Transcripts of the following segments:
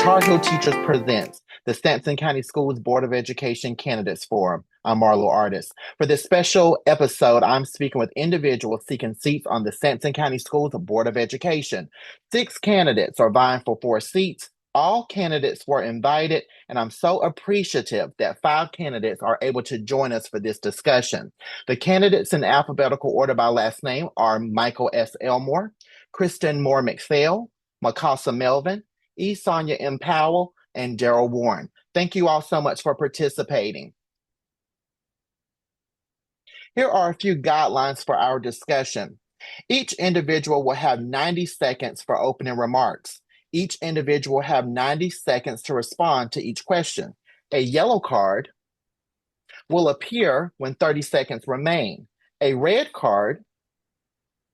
Tar Heel Teachers presents the Sampson County Schools Board of Education Candidates Forum. I'm Marlow Artis. For this special episode, I'm speaking with individuals seeking seats on the Sampson County Schools Board of Education. 6 candidates are vying for 4 seats. All candidates were invited, and I'm so appreciative that 5 candidates are able to join us for this discussion. The candidates in alphabetical order by last name are Michael S. Elmore, Krystin Moore McPhail, Mikasa Melvin, Sonya M. Powell, and Daryll Warren. Thank you all so much for participating. Here are a few guidelines for our discussion. Each individual will have 90 seconds for opening remarks. Each individual will have 90 seconds to respond to each question. A yellow card will appear when 30 seconds remain. A red card,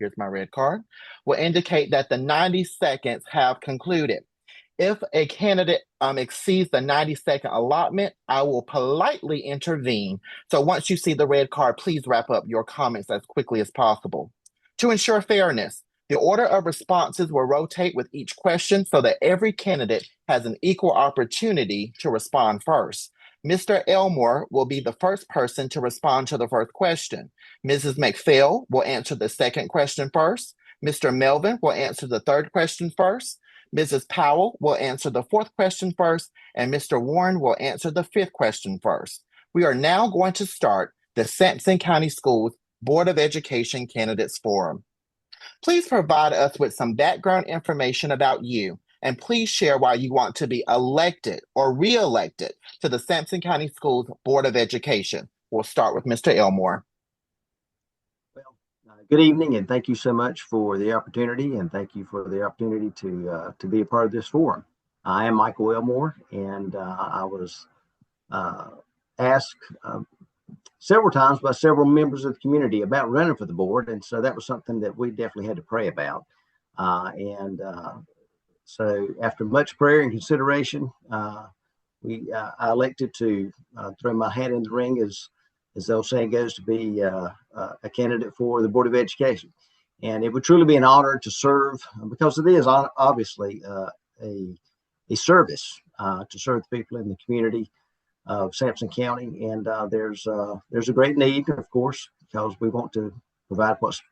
here's my red card, will indicate that the 90 seconds have concluded. If a candidate exceeds the 90-second allotment, I will politely intervene. So once you see the red card, please wrap up your comments as quickly as possible. To ensure fairness, the order of responses will rotate with each question so that every candidate has an equal opportunity to respond first. Mr. Elmore will be the first person to respond to the first question. Mrs. McPhail will answer the second question first. Mr. Melvin will answer the third question first. Mrs. Powell will answer the fourth question first, and Mr. Warren will answer the fifth question first. We are now going to start the Sampson County Schools Board of Education Candidates Forum. Please provide us with some background information about you, and please share why you want to be elected or re-elected to the Sampson County Schools Board of Education. We'll start with Mr. Elmore. Good evening, and thank you so much for the opportunity, and thank you for the opportunity to be a part of this forum. I am Michael Elmore, and I was asked several times by several members of the community about running for the board, and so that was something that we definitely had to pray about. So after much prayer and consideration, I elected to throw my hat in the ring, as the old saying goes, to be a candidate for the Board of Education. And it would truly be an honor to serve, because it is obviously a service to serve the people in the community of Sampson County. And there's a great need, of course, because we want to provide what's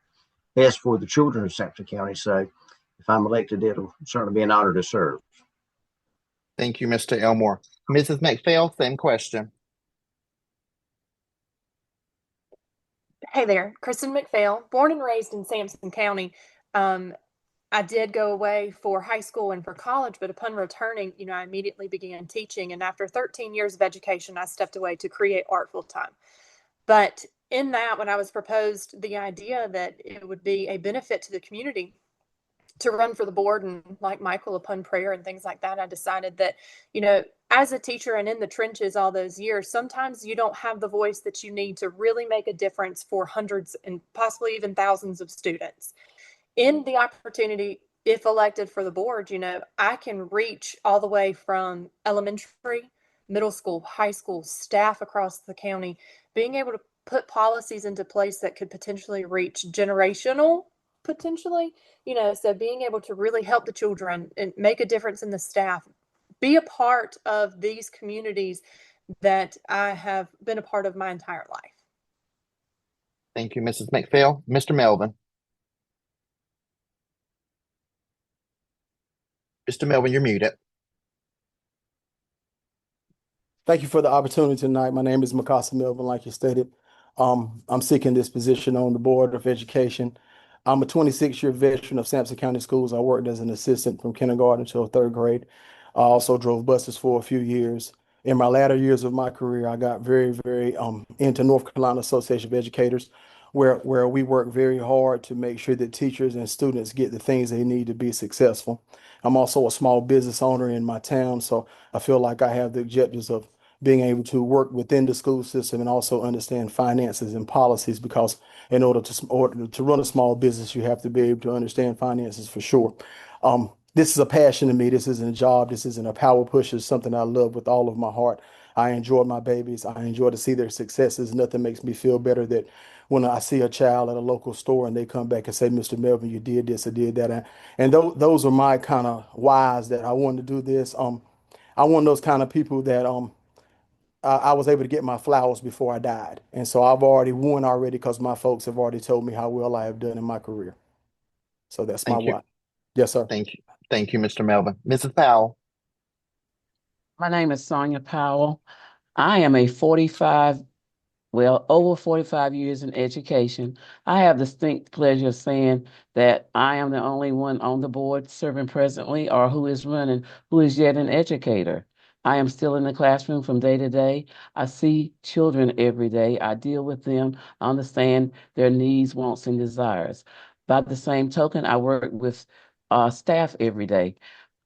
best for the children of Sampson County. So if I'm elected, it'll certainly be an honor to serve. Thank you, Mr. Elmore. Mrs. McPhail, same question. Hey there, Krystin McPhail, born and raised in Sampson County. I did go away for high school and for college, but upon returning, I immediately began teaching. And after 13 years of education, I stepped away to create art full time. But in that, when I was proposed the idea that it would be a benefit to the community to run for the board, and like Michael, upon prayer and things like that, I decided that, as a teacher and in the trenches all those years, sometimes you don't have the voice that you need to really make a difference for hundreds and possibly even thousands of students. In the opportunity, if elected for the board, I can reach all the way from elementary, middle school, high school, staff across the county, being able to put policies into place that could potentially reach generational, potentially, so being able to really help the children and make a difference in the staff, be a part of these communities that I have been a part of my entire life. Thank you, Mrs. McPhail. Mr. Melvin. Mr. Melvin, you're muted. Thank you for the opportunity tonight. My name is Mikasa Melvin, like you stated. I'm seeking this position on the Board of Education. I'm a 26-year veteran of Sampson County Schools. I worked as an assistant from kindergarten until 3rd grade. I also drove buses for a few years. In my latter years of my career, I got very, very into North Carolina Association of Educators, where we work very hard to make sure that teachers and students get the things they need to be successful. I'm also a small business owner in my town, so I feel like I have the objectives of being able to work within the school system and also understand finances and policies, because in order to run a small business, you have to be able to understand finances for sure. This is a passion to me. This isn't a job. This isn't a power push. It's something I love with all of my heart. I enjoy my babies. I enjoy to see their successes. Nothing makes me feel better that when I see a child at a local store and they come back and say, Mr. Melvin, you did this or did that. And those are my kind of whys that I wanted to do this. I want those kind of people that I was able to get my flowers before I died. And so I've already won already because my folks have already told me how well I have done in my career. So that's my Thank you. why. Yes, sir. Thank you. Thank you, Mr. Melvin. Mrs. Powell. My name is Sonya Powell. I am a 45, well, over 45 years in education. I have the distinct pleasure of saying that I am the only one on the board serving presently or who is running, who is yet an educator. I am still in the classroom from day to day. I see children every day. I deal with them. I understand their needs, wants, and desires. By the same token, I work with staff every day,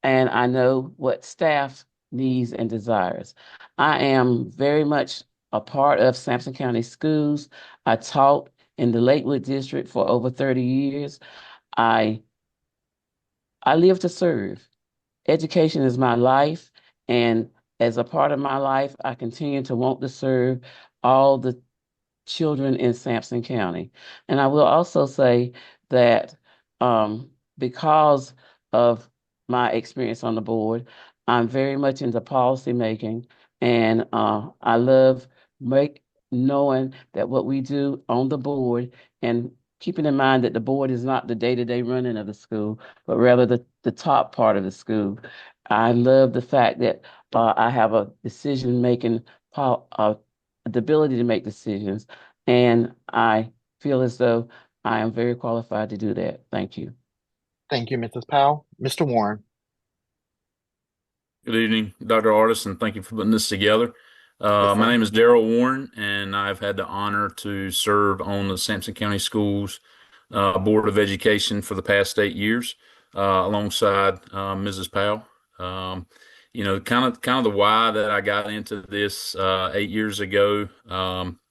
and I know what staff needs and desires. I am very much a part of Sampson County Schools. I taught in the Lakewood District for over 30 years. I live to serve. Education is my life, and as a part of my life, I continue to want to serve all the children in Sampson County. And I will also say that because of my experience on the board, I'm very much into policy making, and I love knowing that what we do on the board, and keeping in mind that the board is not the day-to-day running of the school, but rather the top part of the school. I love the fact that I have a decision-making, the ability to make decisions, and I feel as though I am very qualified to do that. Thank you. Thank you, Mrs. Powell. Mr. Warren. Good evening, Dr. Artis, and thank you for putting this together. Yes, My sir. name is Daryll Warren, and I've had the honor to serve on the Sampson County Schools Board of Education for the past 8 years, alongside Mrs. Powell. Kind of the why that I got into this 8 years ago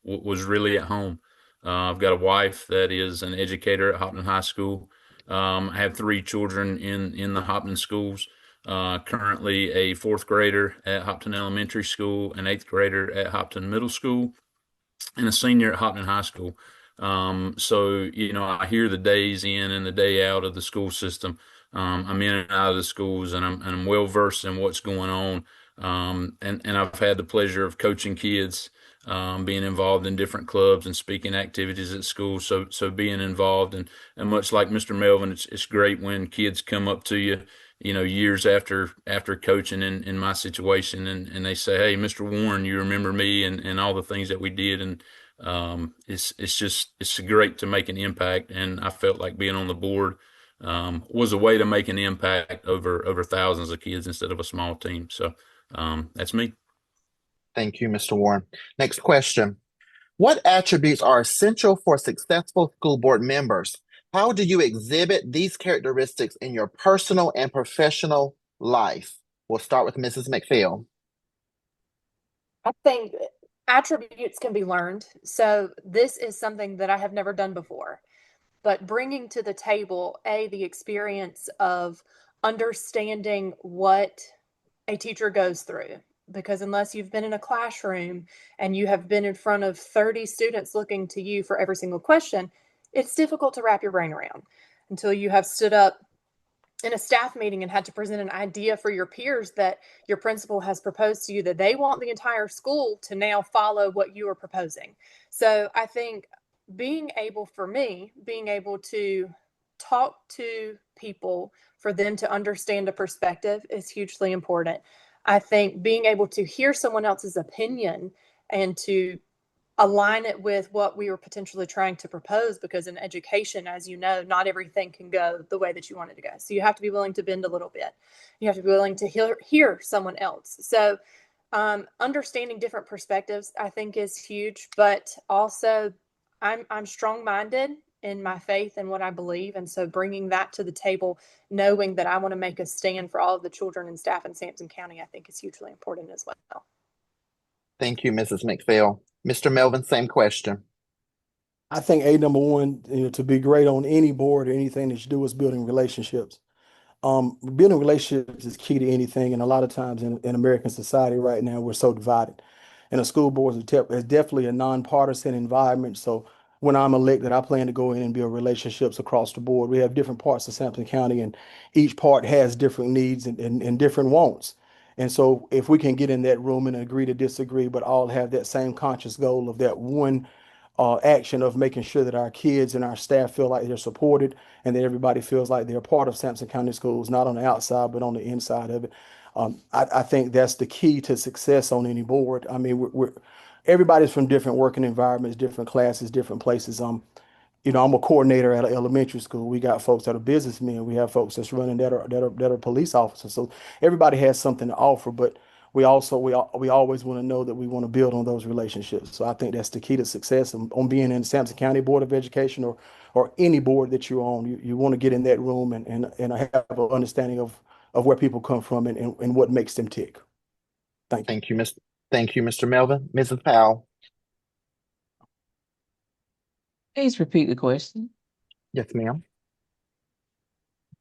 was really at home. I've got a wife that is an educator at Hopton High School. I have 3 children in the Hopton schools. Currently a 4th grader at Hopton Elementary School, an 8th grader at Hopton Middle School, and a senior at Hopton High School. I hear the days in and the day out of the school system. I'm in and out of the schools, and I'm well versed in what's going on. And I've had the pleasure of coaching kids, being involved in different clubs and speaking activities at school. So being involved, and much like Mr. Melvin, it's great when kids come up to you, years after coaching in my situation, and they say, "Hey, Mr. Warren, you remember me and all the things that we did." And it's great to make an impact. And I felt like being on the board was a way to make an impact over thousands of kids instead of a small team. So that's me. Thank you, Mr. Warren. Next question. What attributes are essential for successful school board members? How do you exhibit these characteristics in your personal and professional life? We'll start with Mrs. McPhail. I think attributes can be learned. So this is something that I have never done before, but bringing to the table, the experience of understanding what a teacher goes through. Because unless you've been in a classroom and you have been in front of 30 students looking to you for every single question, it's difficult to wrap your brain around until you have stood up in a staff meeting and had to present an idea for your peers that your principal has proposed to you, that they want the entire school to now follow what you are proposing. So I think being able to talk to people for them to understand a perspective is hugely important. I think being able to hear someone else's opinion and to align it with what we were potentially trying to propose, because in education, as you know, not everything can go the way that you want it to go. So you have to be willing to bend a little bit. You have to be willing to hear someone else. So understanding different perspectives, I think, is huge. But also, I'm strong-minded in my faith and what I believe. And so bringing that to the table, knowing that I want to make a stand for all of the children and staff in Sampson County, I think is hugely important as well. Thank you, Mrs. McPhail. Mr. Melvin, same question. I think number one, to be great on any board or anything that you do is building relationships. Building relationships is key to anything, and a lot of times in American society right now, we're so divided. And the school board is definitely a nonpartisan environment. So when I'm elected, I plan to go in and build relationships across the board. We have different parts of Sampson County, and each part has different needs and different wants. And so if we can get in that room and agree to disagree, but all have that same conscious goal of that one action of making sure that our kids and our staff feel like they're supported and that everybody feels like they're a part of Sampson County Schools, not on the outside, but on the inside of it. I think that's the key to success on any board. I mean, everybody's from different working environments, different classes, different places. I'm a coordinator at an elementary school. We got folks that are businessmen. We have folks that's running that are police officers. So everybody has something to offer, but we always want to know that we want to build on those relationships. So I think that's the key to success on being in Sampson County Board of Education or any board that you're on. You want to get in that room and have an understanding of where people come from and what makes them tick. Thank you. Thank you, Mr. Melvin. Mrs. Powell. Please repeat the question. Yes, ma'am.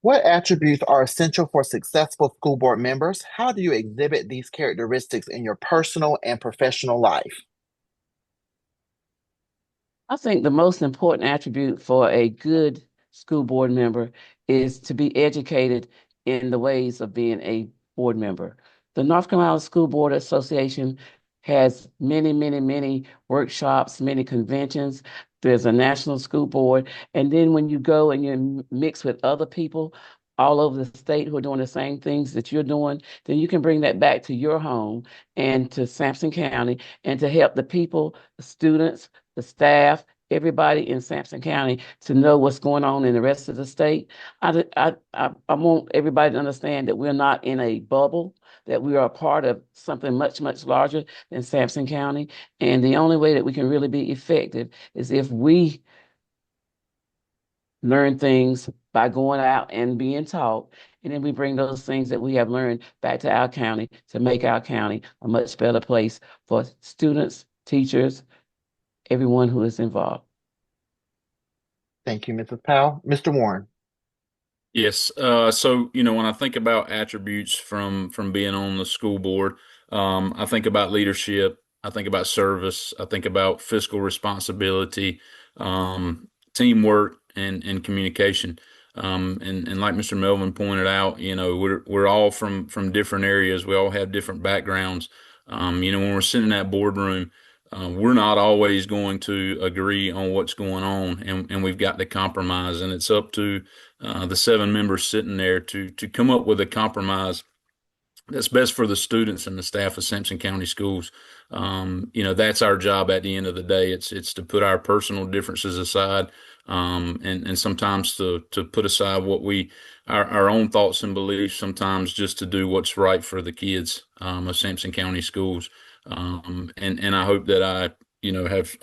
What attributes are essential for successful school board members? How do you exhibit these characteristics in your personal and professional life? I think the most important attribute for a good school board member is to be educated in the ways of being a board member. The North Carolina School Board Association has many, many, many workshops, many conventions. There's a national school board. And then when you go and you mix with other people all over the state who are doing the same things that you're doing, then you can bring that back to your home and to Sampson County and to help the people, the students, the staff, everybody in Sampson County to know what's going on in the rest of the state. I want everybody to understand that we're not in a bubble, that we are a part of something much, much larger than Sampson County. And the only way that we can really be effective is if we learn things by going out and being taught, and then we bring those things that we have learned back to our county to make our county a much better place for students, teachers, everyone who is involved. Thank you, Mrs. Powell. Mr. Warren. Yes. So, when I think about attributes from being on the school board, I think about leadership. I think about service. I think about fiscal responsibility, teamwork, and communication. And like Mr. Melvin pointed out, we're all from different areas. We all have different backgrounds. When we're sitting in that boardroom, we're not always going to agree on what's going on, and we've got to compromise. And it's up to the 7 members sitting there to come up with a compromise that's best for the students and the staff of Sampson County Schools. That's our job at the end of the day. It's to put our personal differences aside, and sometimes to put aside our own thoughts and beliefs, sometimes just to do what's right for the kids of Sampson County Schools. And I hope that I,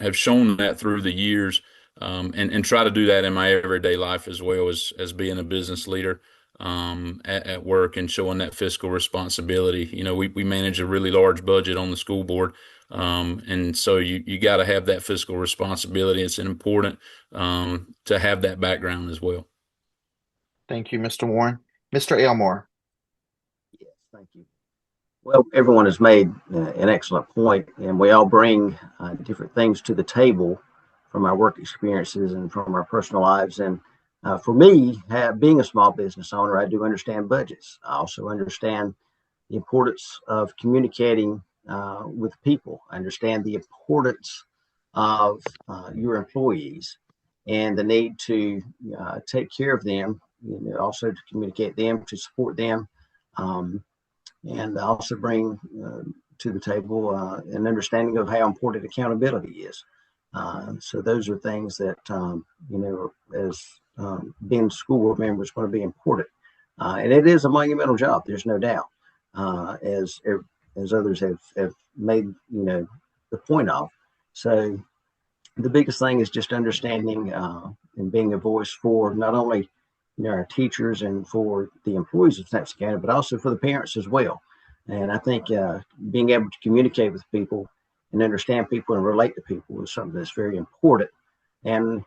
have shown that through the years, and try to do that in my everyday life as well as being a business leader at work and showing that fiscal responsibility. We manage a really large budget on the school board, and so you got to have that fiscal responsibility. It's important to have that background as well. Thank you, Mr. Warren. Mr. Elmore. Yes, thank you. Well, everyone has made an excellent point, and we all bring different things to the table from our work experiences and from our personal lives. And for me, being a small business owner, I do understand budgets. I also understand the importance of communicating with people. I understand the importance of your employees and the need to take care of them, also to communicate them, to support them. And also bring to the table an understanding of how important accountability is. So those are things that, as being school board member is going to be important. And it is a monumental job, there's no doubt, as others have made, the point of. So the biggest thing is just understanding and being a voice for not only our teachers and for the employees of Sampson County, but also for the parents as well. And I think being able to communicate with people and understand people and relate to people is something that's very important. And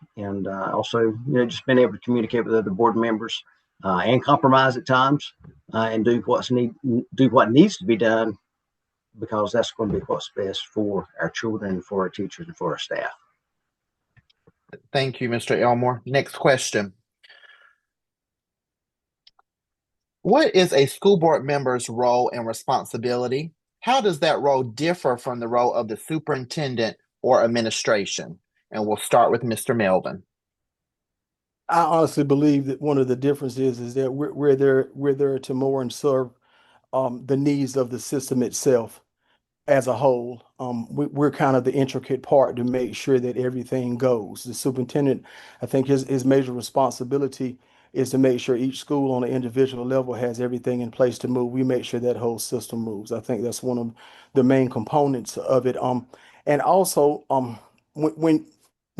also, just being able to communicate with other board members and compromise at times and do what needs to be done because that's going to be what's best for our children, for our teachers, and for our staff. Thank you, Mr. Elmore. Next question. What is a school board member's role and responsibility? How does that role differ from the role of the superintendent or administration? And we'll start with Mr. Melvin. I honestly believe that one of the differences is that we're there to more and serve the needs of the system itself as a whole. We're kind of the intricate part to make sure that everything goes. The superintendent, I think his major responsibility is to make sure each school on an individual level has everything in place to move. We make sure that whole system moves. I think that's one of the main components of it. And also, when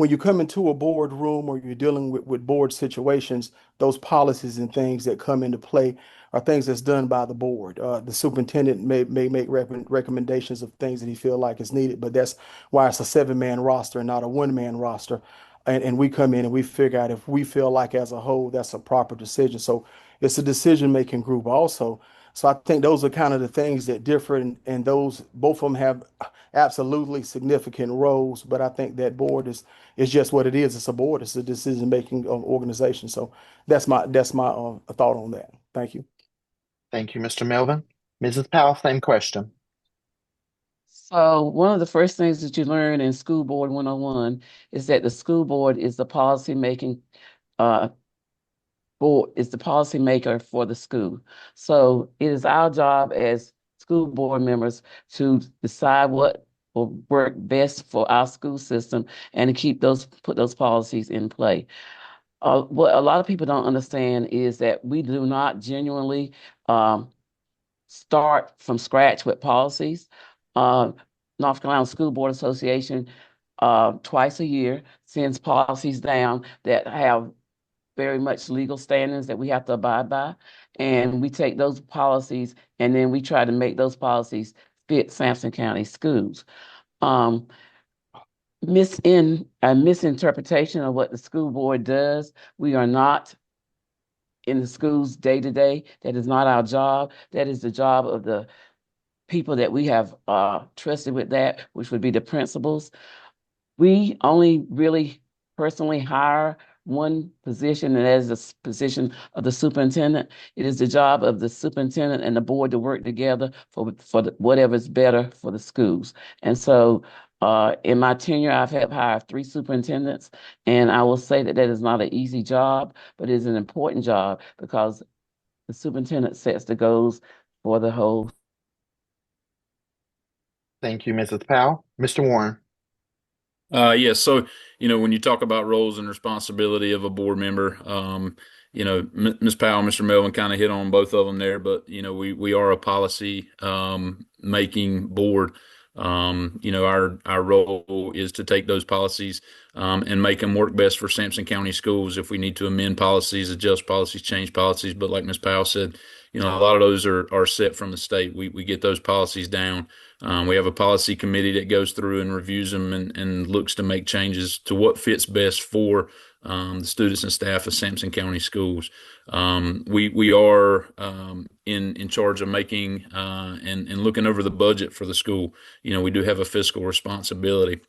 when when you come into a board room or you're dealing with board situations, those policies and things that come into play are things that's done by the board. The superintendent may make recommendations of things that he feel like is needed, but that's why it's a 7-man roster and not a 1-man roster. And we come in and we figure out if we feel like as a whole that's a proper decision. So it's a decision-making group also. So I think those are kind of the things that differ, and those both of them have absolutely significant roles. But I think that board is just what it is. It's a board. It's a decision-making organization. So that's my thought on that. Thank you. Thank you, Mr. Melvin. Mrs. Powell, same question. So one of the first things that you learn in School Board 101 is that the school board is the policy making board, is the policy maker for the school. So it is our job as school board members to decide what will work best for our school system and to put those policies in play. What a lot of people don't understand is that we do not genuinely start from scratch with policies. North Carolina School Board Association twice a year sends policies down that have very much legal standards that we have to abide by. And we take those policies and then we try to make those policies fit Sampson County schools. Misinterpretation of what the school board does. We are not in the schools day to day. That is not our job. That is the job of the people that we have trusted with that, which would be the principals. We only really personally hire one position, and that is the position of the superintendent. It is the job of the superintendent and the board to work together for whatever's better for the schools. And so in my tenure, I've hired 3 superintendents, and I will say that is not an easy job, but it is an important job because the superintendent sets the goals for the whole. Thank you, Mrs. Powell. Mr. Warren. Yes. So, when you talk about roles and responsibility of a board member, Ms. Powell, Mr. Melvin kind of hit on both of them there, but, we are a policy making board. Our role is to take those policies and make them work best for Sampson County schools. If we need to amend policies, adjust policies, change policies. But like Ms. Powell said, a lot of those are set from the state. We get those policies down. We have a policy committee that goes through and reviews them and looks to make changes to what fits best for the students and staff of Sampson County schools. We are in charge of making and looking over the budget for the school. We do have a fiscal responsibility.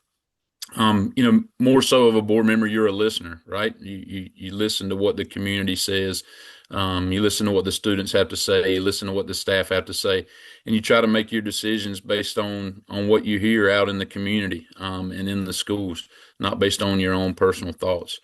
More so of a board member, you're a listener, right? You listen to what the community says. You listen to what the students have to say, you listen to what the staff have to say, and you try to make your decisions based on what you hear out in the community and in the schools, not based on your own personal thoughts.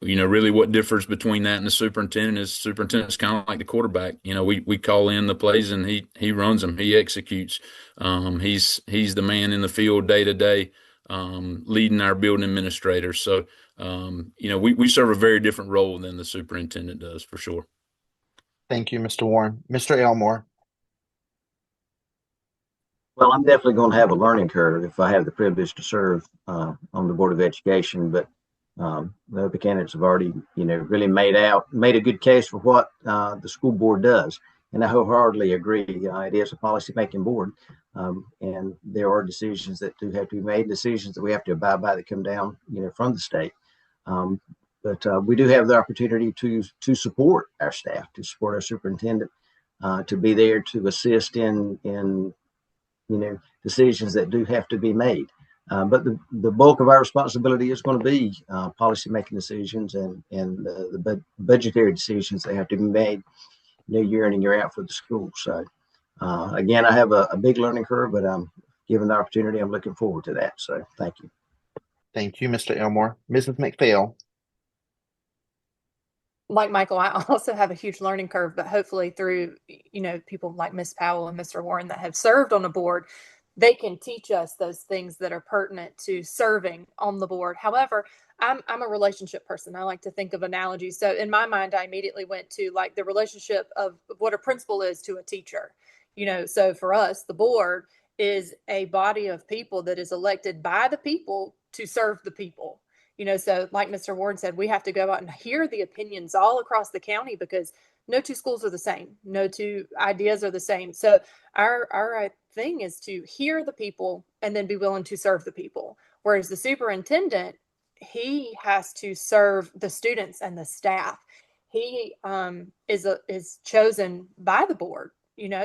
Really what differs between that and the superintendent is the superintendent's kind of like the quarterback. We call in the plays and he runs them, he executes. He's the man in the field day to day, leading our building administrators. So, we serve a very different role than the superintendent does, for sure. Thank you, Mr. Warren. Mr. Elmore. Well, I'm definitely going to have a learning curve if I have the privilege to serve on the Board of Education, but the other candidates have already, really made a good case for what the school board does. And I wholeheartedly agree. It is a policy-making board, and there are decisions that do have to be made, decisions that we have to abide by that come down, from the state. But we do have the opportunity to support our staff, to support our superintendent, to be there to assist in decisions that do have to be made. But the bulk of our responsibility is going to be policy making decisions and the budgetary decisions that have to be made year in and year out for the school. So again, I have a big learning curve, but given the opportunity, I'm looking forward to that. So thank you. Thank you, Mr. Elmore. Mrs. McPhail. Like Michael, I also have a huge learning curve, but hopefully through, people like Miss Powell and Mr. Warren that have served on the board, they can teach us those things that are pertinent to serving on the board. However, I'm a relationship person. I like to think of analogies. So in my mind, I immediately went to like the relationship of what a principal is to a teacher. So for us, the board is a body of people that is elected by the people to serve the people. So like Mr. Ward said, we have to go out and hear the opinions all across the county because no two schools are the same. No two ideas are the same. So our thing is to hear the people and then be willing to serve the people. Whereas the superintendent, he has to serve the students and the staff. He is chosen by the board,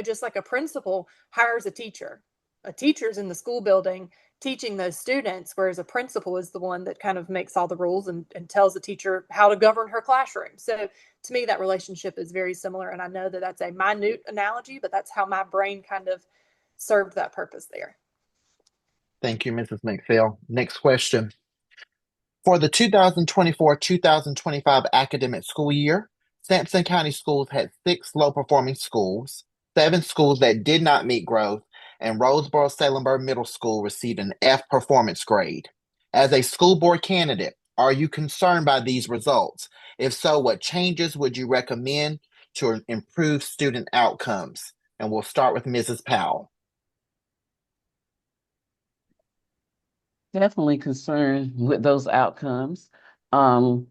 just like a principal hires a teacher. A teacher's in the school building teaching those students, whereas a principal is the one that kind of makes all the rules and tells the teacher how to govern her classroom. So to me, that relationship is very similar. And I know that that's a minute analogy, but that's how my brain kind of served that purpose there. Thank you, Mrs. McPhail. Next question. For the 2024-2025 academic school year, Sampson County Schools had 6 low-performing schools, 7 schools that did not meet growth, and Roseboro-Salemburg Middle School received an F performance grade. As a school board candidate, are you concerned by these results? If so, what changes would you recommend to improve student outcomes? And we'll start with Mrs. Powell. Definitely concerned with those outcomes. Definitely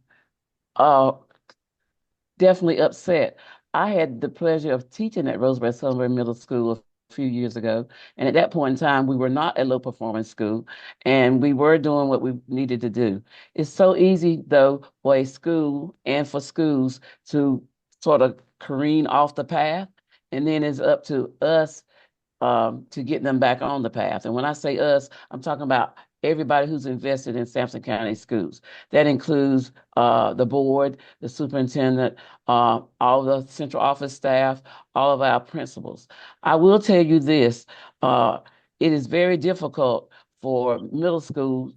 upset. I had the pleasure of teaching at Roseboro-Salemburg Middle School a few years ago. And at that point in time, we were not a low performance school and we were doing what we needed to do. It's so easy though for a school and for schools to sort of careen off the path. And then it's up to us to get them back on the path. And when I say us, I'm talking about everybody who's invested in Sampson County schools. That includes the board, the superintendent, all the central office staff, all of our principals. I will tell you this, it is very difficult for middle school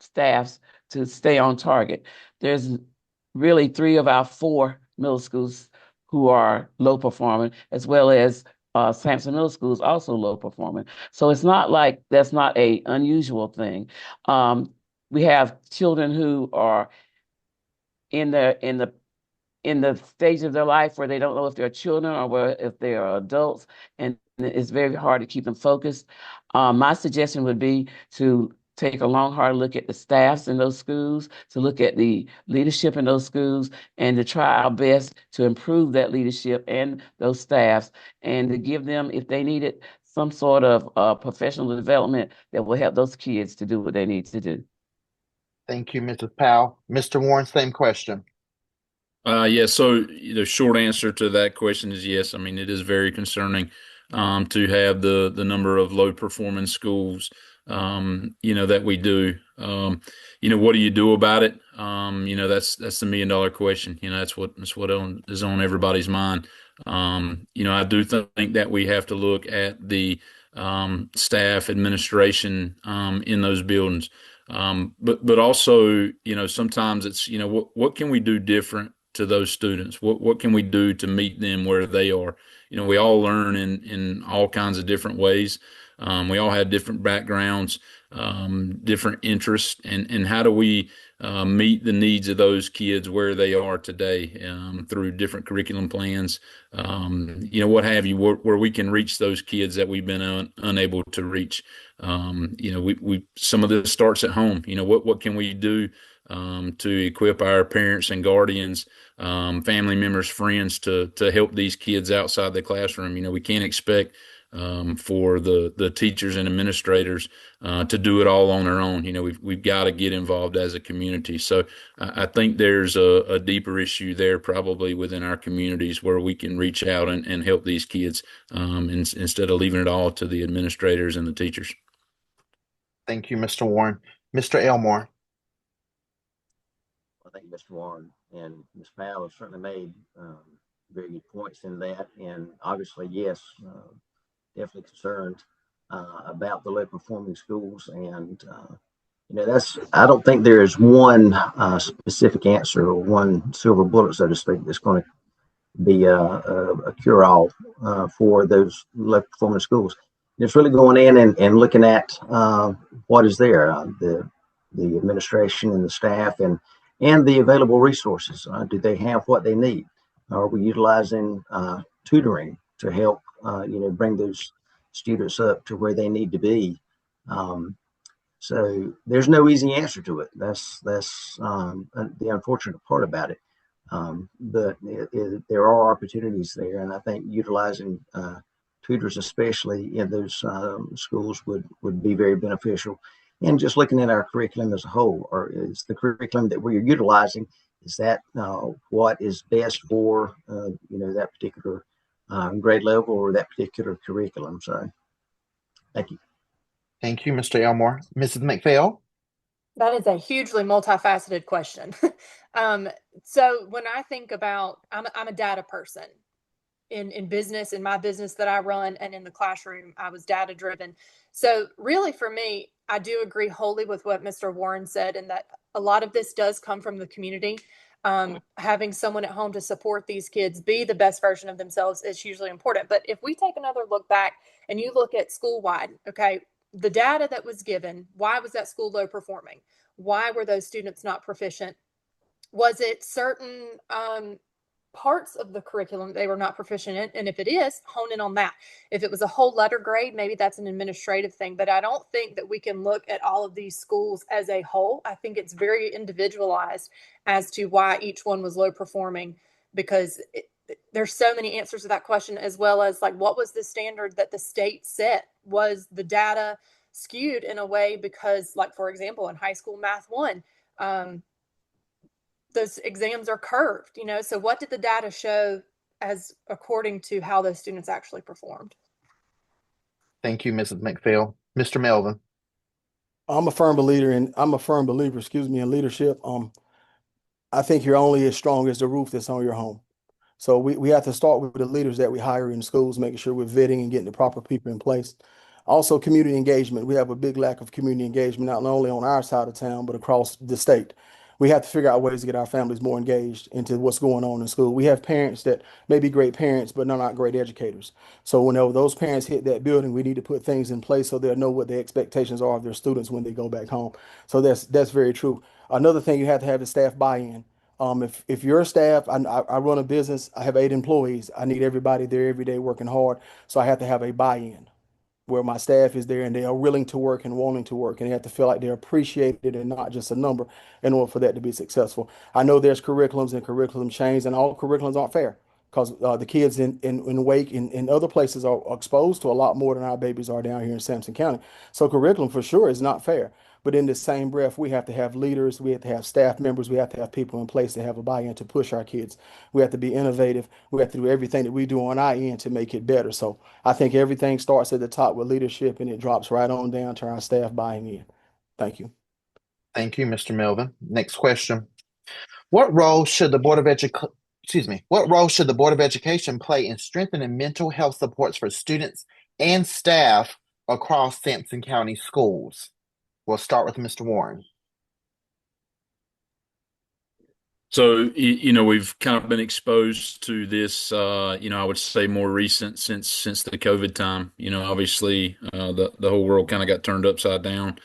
staffs to stay on target. There's really 3 of our 4 middle schools who are low performing, as well as Sampson Middle School is also low performing. So it's not like that's not a unusual thing. We have children who are in the stage of their life where they don't know if they're children or if they are adults, and it's very hard to keep them focused. My suggestion would be to take a long, hard look at the staffs in those schools, to look at the leadership in those schools, and to try our best to improve that leadership and those staffs, and to give them, if they need it, some sort of professional development that will help those kids to do what they need to do. Thank you, Mrs. Powell. Mr. Warren, same question. Yeah, so the short answer to that question is yes. I mean, it is very concerning to have the number of low performing schools that we do. What do you do about it? That's the $1 million question. That's what is on everybody's mind. I do think that we have to look at the staff administration in those buildings. But also, sometimes it's, what can we do different to those students? What can we do to meet them where they are? We all learn in all kinds of different ways. We all have different backgrounds, different interests, and how do we meet the needs of those kids where they are today through different curriculum plans, what have you, where we can reach those kids that we've been unable to reach. We some of this starts at home. What can we do to equip our parents and guardians, family members, friends to help these kids outside the classroom? We can't expect for the teachers and administrators to do it all on their own. We've got to get involved as a community. So I think there's a deeper issue there probably within our communities where we can reach out and help these kids instead of leaving it all to the administrators and the teachers. Thank you, Mr. Warren. Mr. Elmore. I think Mr. Warren and Ms. Powell have certainly made very good points in that. And obviously, yes, definitely concerned about the low performing schools. And, I don't think there is one specific answer or one silver bullet, so to speak, that's going to be a cure all for those low performing schools. It's really going in and looking at what is there, the administration and the staff and the available resources. Do they have what they need? Are we utilizing tutoring to help, bring those students up to where they need to be? So there's no easy answer to it. That's the unfortunate part about it. But there are opportunities there, and I think utilizing tutors, especially in those schools, would be very beneficial. And just looking at our curriculum as a whole, or is the curriculum that we're utilizing, is that what is best for that particular grade level or that particular curriculum? So, thank you. Thank you, Mr. Elmore. Mrs. McPhail. That is a hugely multifaceted question. So when I think about, I'm a data person in business, in my business that I run, and in the classroom, I was data driven. So really for me, I do agree wholly with what Mr. Warren said, and that a lot of this does come from the community. Having someone at home to support these kids be the best version of themselves is hugely important. But if we take another look back and you look at school-wide, okay, the data that was given, why was that school low performing? Why were those students not proficient? Was it certain parts of the curriculum they were not proficient in? And if it is, hone in on that. If it was a whole letter grade, maybe that's an administrative thing. But I don't think that we can look at all of these schools as a whole. I think it's very individualized as to why each one was low performing, because there's so many answers to that question, as well as like, what was the standard that the state set? Was the data skewed in a way because, like, for example, in high school math 1, those exams are curved, so what did the data show as according to how those students actually performed? Thank you, Mrs. McPhail. Mr. Melvin. I'm a firm believer, in leadership. I think you're only as strong as the roof that's on your home. So we have to start with the leaders that we hire in schools, making sure we're vetting and getting the proper people in place. Also, community engagement. We have a big lack of community engagement, not only on our side of town, but across the state. We have to figure out ways to get our families more engaged into what's going on in school. We have parents that may be great parents, but they're not great educators. So whenever those parents hit that building, we need to put things in place so they'll know what the expectations are of their students when they go back home. So that's very true. Another thing you have to have is staff buy-in. If your staff, I run a business, I have 8 employees. I need everybody there every day working hard. So I have to have a buy-in where my staff is there and they are willing to work and wanting to work, and they have to feel like they're appreciated and not just a number in order for that to be successful. I know there's curriculums and curriculum change, and all curriculums aren't fair because the kids in Wake and in other places are exposed to a lot more than our babies are down here in Sampson County. So curriculum for sure is not fair. But in the same breath, we have to have leaders, we have to have staff members, we have to have people in place to have a buy-in to push our kids. We have to be innovative. We have to do everything that we do on our end to make it better. So I think everything starts at the top with leadership and it drops right on down to our staff buying in. Thank you. Thank you, Mr. Melvin. Next question. What role should the Board of Education play in strengthening mental health supports for students and staff across Sampson County schools? We'll start with Mr. Warren. So, we've kind of been exposed to this, I would say more recent since the COVID time. Obviously, the whole world kind of got turned upside down.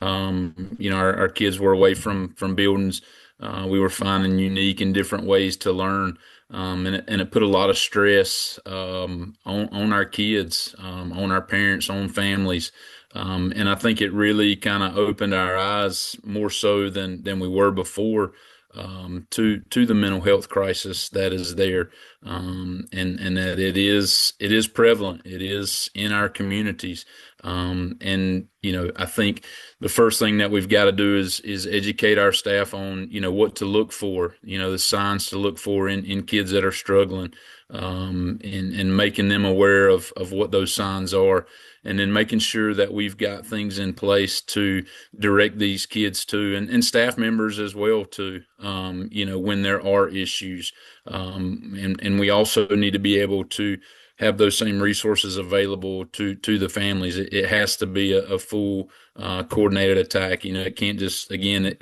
Our kids were away from buildings. We were finding unique and different ways to learn. And it put a lot of stress on our kids, on our parents, on families. And I think it really kind of opened our eyes more so than we were before to the mental health crisis that is there, and that it is prevalent. It is in our communities, and I think the first thing that we've got to do is educate our staff on what to look for, the signs to look for in kids that are struggling, and making them aware of what those signs are, and then making sure that we've got things in place to direct these kids to, and staff members as well too, when there are issues. And we also need to be able to have those same resources available to the families. It has to be a full coordinated attack. It can't just, again,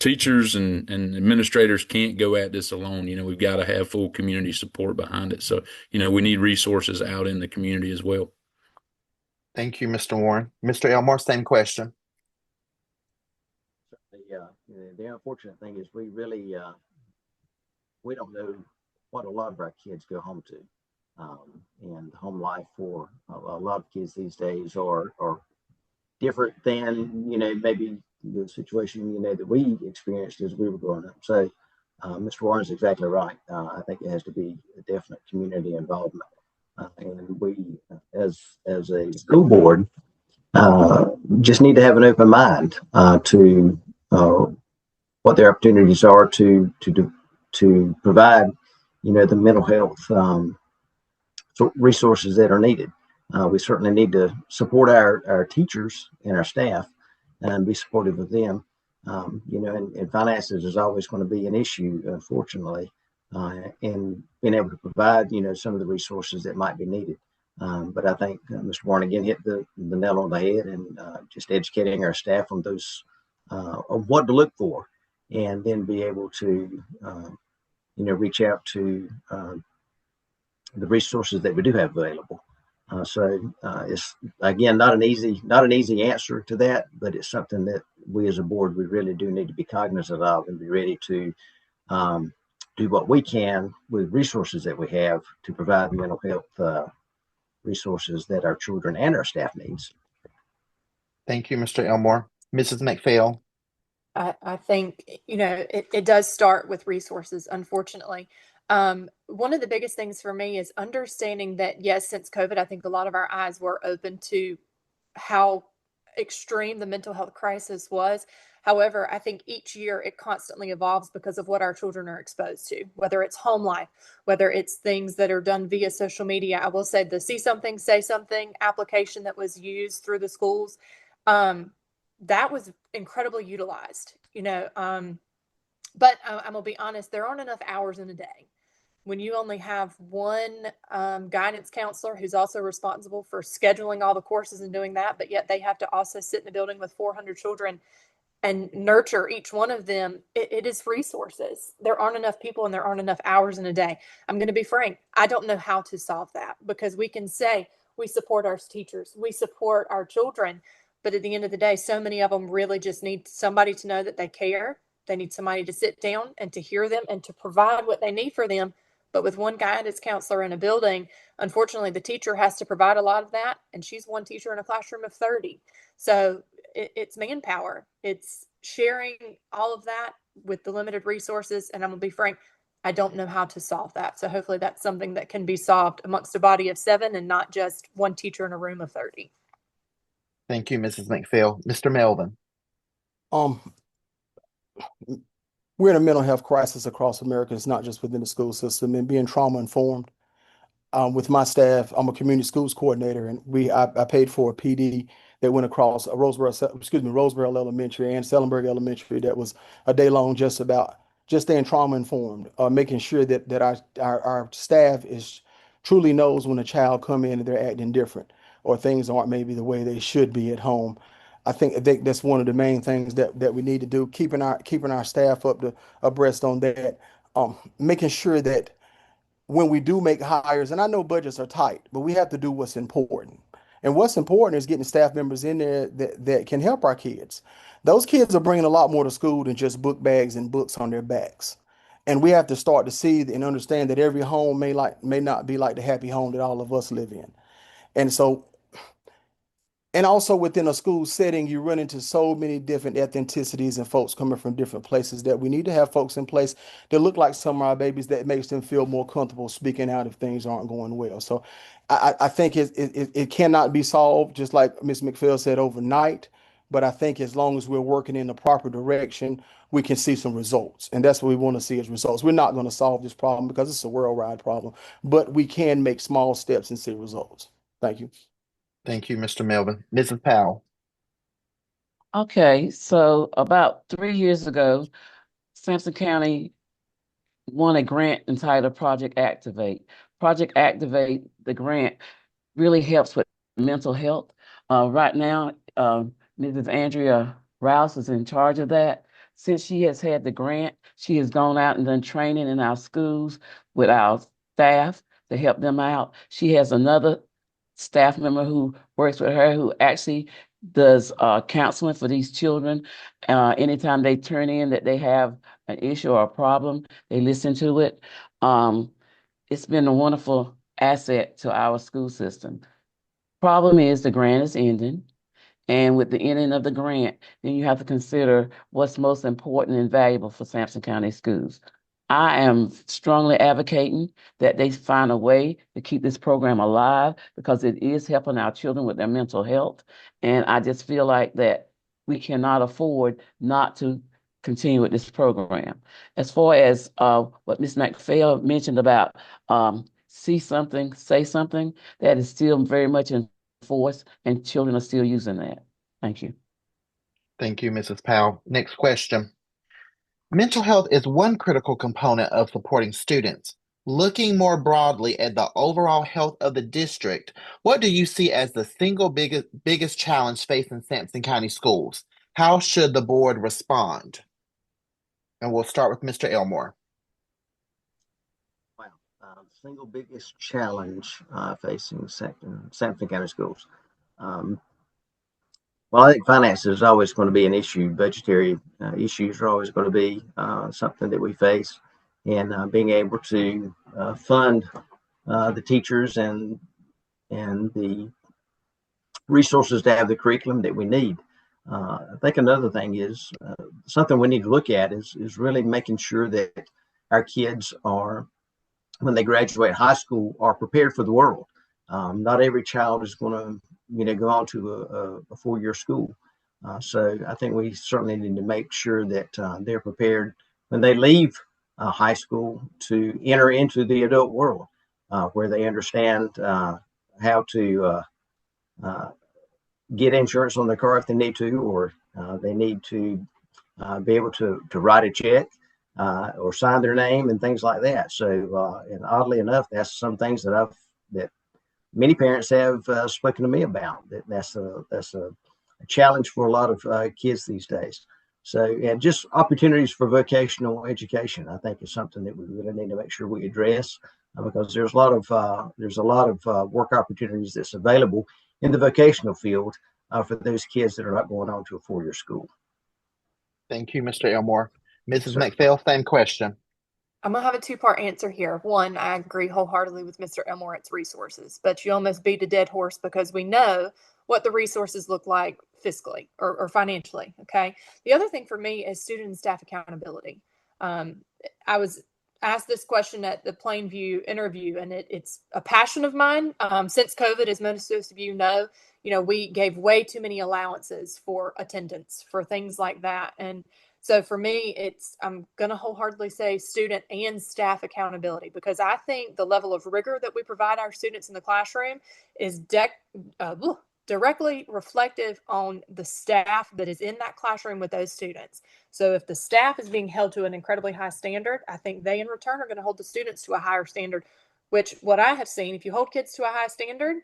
teachers and administrators can't go at this alone. We've got to have full community support behind it. So, we need resources out in the community as well. Thank you, Mr. Warren. Mr. Elmore, same question. The unfortunate thing is we really we don't know what a lot of our kids go home to, and home life for a lot of kids these days are different than maybe the situation that we experienced as we were growing up. So Mr. Warren's exactly right. I think it has to be a definite community involvement, and we as a school board just need to have an open mind to what their opportunities are to provide the mental health resources that are needed. We certainly need to support our teachers and our staff and be supportive of them. And finances is always going to be an issue, unfortunately, in being able to provide some of the resources that might be needed. But I think Mr. Warren again hit the nail on the head, and just educating our staff on those of what to look for, and then be able to reach out to the resources that we do have available. So it's again not an easy answer to that, but it's something that we as a board we really do need to be cognizant of and be ready to do what we can with resources that we have to provide mental health resources that our children and our staff needs. Thank you, Mr. Elmore. Mrs. McPhail. I think, it does start with resources, unfortunately. One of the biggest things for me is understanding that, yes, since COVID, I think a lot of our eyes were open to how extreme the mental health crisis was. However, I think each year it constantly evolves because of what our children are exposed to, whether it's home life, whether it's things that are done via social media. I will say the See Something, Say Something application that was used through the schools, that was incredibly utilized, but I'm gonna be honest, there aren't enough hours in a day. When you only have one guidance counselor who's also responsible for scheduling all the courses and doing that, but yet they have to also sit in a building with 400 children and nurture each one of them, it is resources. There aren't enough people and there aren't enough hours in a day. I'm going to be frank, I don't know how to solve that, because we can say we support our teachers, we support our children, but at the end of the day, so many of them really just need somebody to know that they care. They need somebody to sit down and to hear them and to provide what they need for them. But with one guidance counselor in a building, unfortunately, the teacher has to provide a lot of that, and she's one teacher in a classroom of 30. So it's manpower. It's sharing all of that with the limited resources. And I'm going to be frank, I don't know how to solve that. So hopefully that's something that can be solved amongst a body of 7 and not just one teacher in a room of 30. Thank you, Mrs. McPhail. Mr. Melvin. We're in a mental health crisis across America. It's not just within the school system, and being trauma informed. With my staff, I'm a community schools coordinator, and I paid for a PD that went across Roseboro Elementary and Sellenberg Elementary. That was a day long, just staying trauma informed, making sure that our staff truly knows when a child come in and they're acting different or things aren't maybe the way they should be at home. I think that's one of the main things that we need to do, keeping our staff abreast on that, making sure that when we do make hires, and I know budgets are tight, but we have to do what's important. And what's important is getting staff members in there that can help our kids. Those kids are bringing a lot more to school than just book bags and books on their backs. And we have to start to see and understand that every home may not be like the happy home that all of us live in. And so, And also within a school setting, you run into so many different ethnicities and folks coming from different places that we need to have folks in place that look like some of our babies that makes them feel more comfortable speaking out if things aren't going well. So I think it cannot be solved, just like Ms. McPhail said, overnight. But I think as long as we're working in the proper direction, we can see some results. And that's what we want to see as results. We're not going to solve this problem because it's a worldwide problem, but we can make small steps and see results. Thank you. Thank you, Mr. Melvin. Mrs. Powell. Okay, so about 3 years ago, Sampson County won a grant entitled Project Activate. Project Activate, the grant, really helps with mental health. Right now, Mrs. Andrea Rouse is in charge of that. Since she has had the grant, she has gone out and done training in our schools with our staff to help them out. She has another staff member who works with her who actually does counseling for these children. Anytime they turn in that they have an issue or a problem, they listen to it. It's been a wonderful asset to our school system. Problem is the grant is ending. And with the ending of the grant, then you have to consider what's most important and valuable for Sampson County schools. I am strongly advocating that they find a way to keep this program alive because it is helping our children with their mental health. And I just feel like that we cannot afford not to continue with this program. As far as what Ms. McPhail mentioned about see something, say something, that is still very much in force, and children are still using that. Thank you. Thank you, Mrs. Powell. Next question. Mental health is one critical component of supporting students. Looking more broadly at the overall health of the district, what do you see as the single biggest challenge facing Sampson County schools? How should the board respond? And we'll start with Mr. Elmore. Wow. The single biggest challenge facing Sampson County schools. Well, I think finance is always going to be an issue. Budgetary issues are always going to be something that we face, and being able to fund the teachers and the resources to have the curriculum that we need. I think another thing is something we need to look at is really making sure that our kids are, when they graduate high school, are prepared for the world. Not every child is going to go on to a 4-year school. So I think we certainly need to make sure that they're prepared when they leave high school to enter into the adult world, where they understand how to get insurance on their car if they need to, or they need to be able to write a check or sign their name and things like that. So, and oddly enough, that's some things that many parents have spoken to me about. That's a challenge for a lot of kids these days. So, and just opportunities for vocational education, I think, is something that we really need to make sure we address because there's a lot of work opportunities that's available in the vocational field for those kids that are not going on to a 4-year school. Thank you, Mr. Elmore. Mrs. McPhail, same question. I'm going to have a two-part answer here. One, I agree wholeheartedly with Mr. Elmore, it's resources, but you almost beat a dead horse because we know what the resources look like fiscally or financially, okay? The other thing for me is student and staff accountability. I was asked this question at the Plainview interview, and it's a passion of mine. Since COVID, as most of you know, we gave way too many allowances for attendance, for things like that. And so for me, I'm going to wholeheartedly say student and staff accountability, because I think the level of rigor that we provide our students in the classroom is directly reflective on the staff that is in that classroom with those students. So if the staff is being held to an incredibly high standard, I think they in return are going to hold the students to a higher standard, which what I have seen, if you hold kids to a high standard,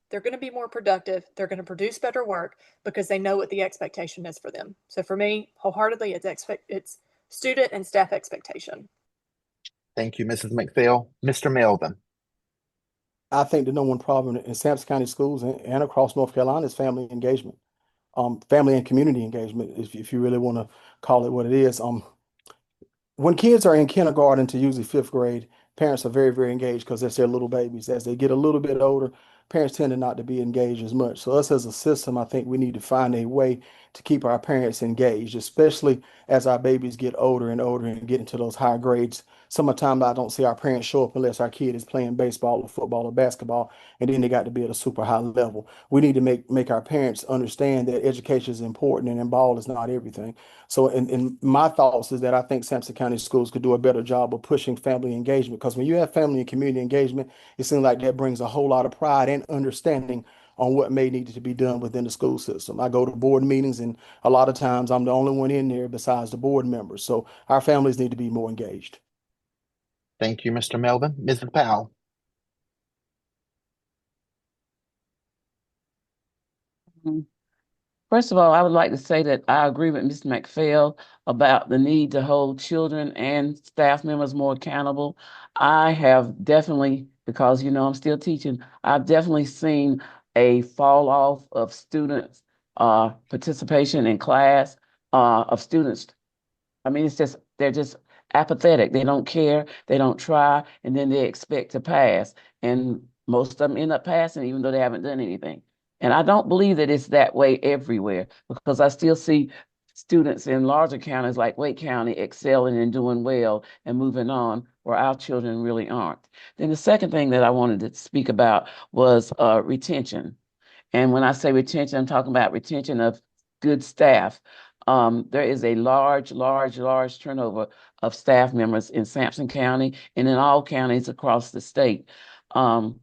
they're going to be more productive. They're going to produce better work because they know what the expectation is for them. So for me, wholeheartedly, it's student and staff expectation. Thank you, Mrs. McPhail. Mr. Melvin. I think the number one problem in Sampson County schools and across North Carolina is family engagement, family and community engagement, if you really want to call it what it is. When kids are in kindergarten to usually 5th grade, parents are very, very engaged because that's their little babies. As they get a little bit older, parents tend to not to be engaged as much. So us as a system, I think we need to find a way to keep our parents engaged, especially as our babies get older and older and get into those higher grades. Sometimes I don't see our parents show up unless our kid is playing baseball or football or basketball, and then they got to be at a super high level. We need to make our parents understand that education is important and ball is not everything. So in my thoughts is that I think Sampson County schools could do a better job of pushing family engagement, because when you have family and community engagement, it seems like that brings a whole lot of pride and understanding on what may need to be done within the school system. I go to board meetings, and a lot of times I'm the only one in there besides the board members. So our families need to be more engaged. Thank you, Mr. Melvin. Mrs. Powell. Mhm. First of all, I would like to say that I agree with Ms. McPhail about the need to hold children and staff members more accountable. I have definitely, because I'm still teaching, I've definitely seen a fall off of students' participation in class, of students. I mean, they're just apathetic. They don't care, they don't try, and then they expect to pass. And most of them end up passing even though they haven't done anything. And I don't believe that it's that way everywhere, because I still see students in larger counties like Wake County excelling and doing well and moving on, where our children really aren't. Then the second thing that I wanted to speak about was retention. And when I say retention, I'm talking about retention of good staff. There is a large turnover of staff members in Sampson County and in all counties across the state. Um,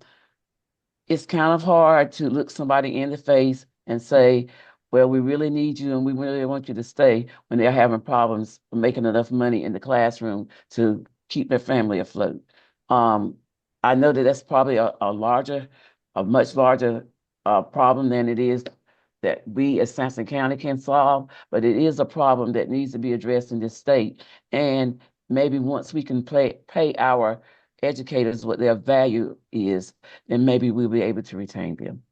it's kind of hard to look somebody in the face and say, well, we really need you and we really want you to stay, when they're having problems making enough money in the classroom to keep their family afloat. I know that that's probably a much larger problem than it is that we as Sampson County can solve, but it is a problem that needs to be addressed in this state. And maybe once we can pay our educators what their value is, then maybe we'll be able to retain them.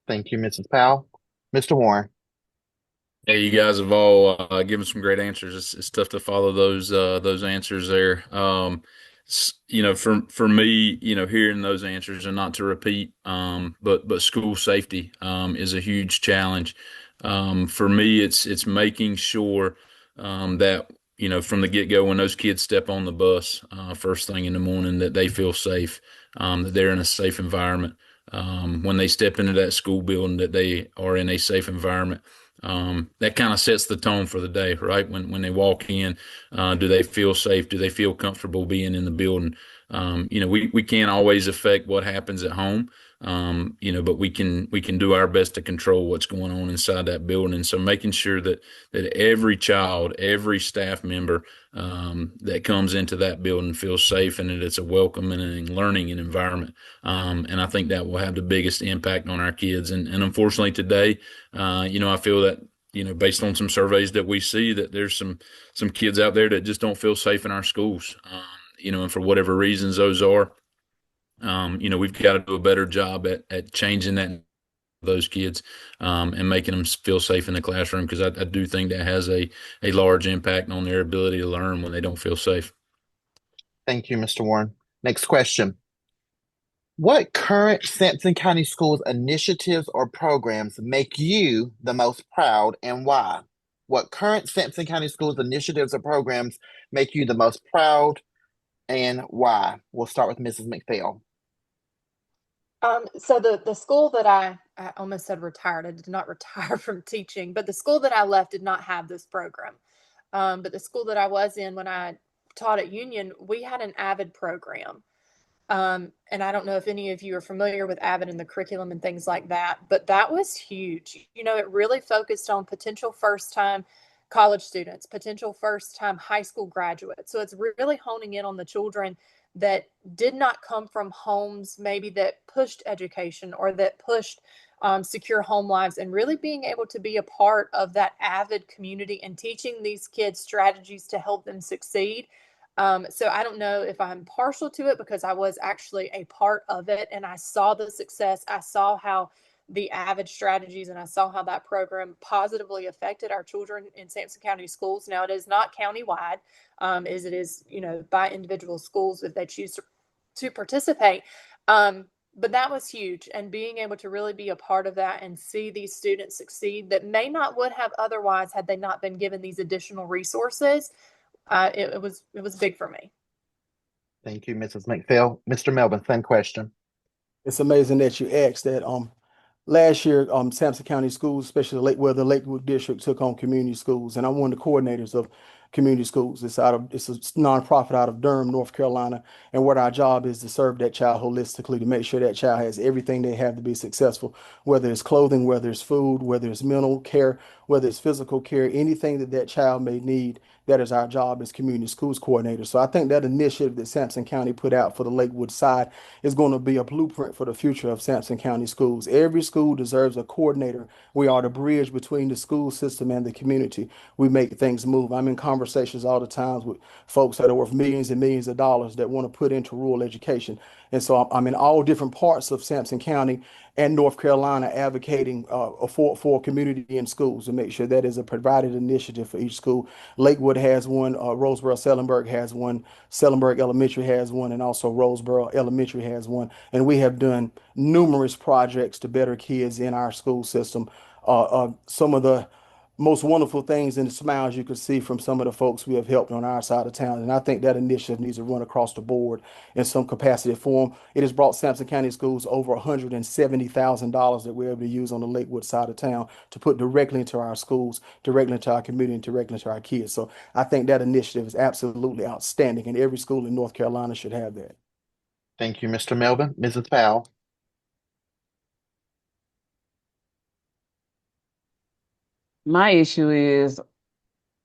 Thank you, Mrs. Powell. Mr. Warren. Hey, you guys have all given some great answers. It's tough to follow those answers there. For me, hearing those answers, and not to repeat, but school safety is a huge challenge. For me, it's making sure that from the get go, when those kids step on the bus first thing in the morning, that they feel safe, that they're in a safe environment. When they step into that school building, that they are in a safe environment. That kind of sets the tone for the day, right? When they walk in, do they feel safe? Do they feel comfortable being in the building? We can't always affect what happens at home, but we can do our best to control what's going on inside that building. So making sure that every child, every staff member that comes into that building feels safe, and that it's a welcoming and learning environment. And I think that will have the biggest impact on our kids. And unfortunately today, I feel that, based on some surveys that we see, that there's some kids out there that just don't feel safe in our schools. And for whatever reasons those are, we've got to do a better job at changing that, those kids, and making them feel safe in the classroom, because I do think that has a large impact on their ability to learn when they don't feel safe. Thank you, Mr. Warren. Next question. What current Sampson County Schools initiatives or programs make you the most proud, and why? What current Sampson County Schools initiatives or programs make you the most proud, and why? We'll start with Mrs. McPhail. So the school that I almost said retired. I did not retire from teaching, but the school that I left did not have this program. But the school that I was in when I taught at Union, we had an AVID program. And I don't know if any of you are familiar with AVID and the curriculum and things like that, but that was huge. It really focused on potential first-time college students, potential first-time high school graduates. So it's really honing in on the children that did not come from homes maybe that pushed education or that pushed secure home lives, and really being able to be a part of that AVID community and teaching these kids strategies to help them succeed. So I don't know if I'm partial to it, because I was actually a part of it and I saw the success. I saw how the AVID strategies, and I saw how that program positively affected our children in Sampson County schools. Now, it is not countywide, as it is, by individual schools if they choose to participate. but that was huge. And being able to really be a part of that and see these students succeed that may not would have otherwise had they not been given these additional resources, it was big for me. Thank you, Mrs. McPhail. Mr. Melvin, same question. It's amazing that you asked that. Last year, Sampson County Schools, especially the Lakewood District, took on community schools, and I'm one of the coordinators of community schools. It's a nonprofit out of Durham, North Carolina, and what our job is to serve that child holistically, to make sure that child has everything they have to be successful, whether it's clothing, whether it's food, whether it's mental care, whether it's physical care, anything that child may need. That is our job as community schools coordinators. So I think that initiative that Sampson County put out for the Lakewood side is going to be a blueprint for the future of Sampson County schools. Every school deserves a coordinator. We are the bridge between the school system and the community. We make things move. I'm in conversations all the time with folks that are worth millions and millions of dollars that want to put into rural education. And so I'm in all different parts of Sampson County and North Carolina advocating for community in schools to make sure that is a provided initiative for each school. Lakewood has one, Roseboro Sellenberg has one, Sellenberg Elementary has one, and also Roseboro Elementary has one. And we have done numerous projects to better kids in our school system. Some of the most wonderful things and the smiles you could see from some of the folks we have helped on our side of town. And I think that initiative needs to run across the board in some capacity or form. It has brought Sampson County Schools over $170,000 that we're able to use on the Lakewood side of town to put directly into our schools, directly into our community, and directly into our kids. So I think that initiative is absolutely outstanding, and every school in North Carolina should have that. Thank you, Mr. Melvin. Mrs. Powell. My issue is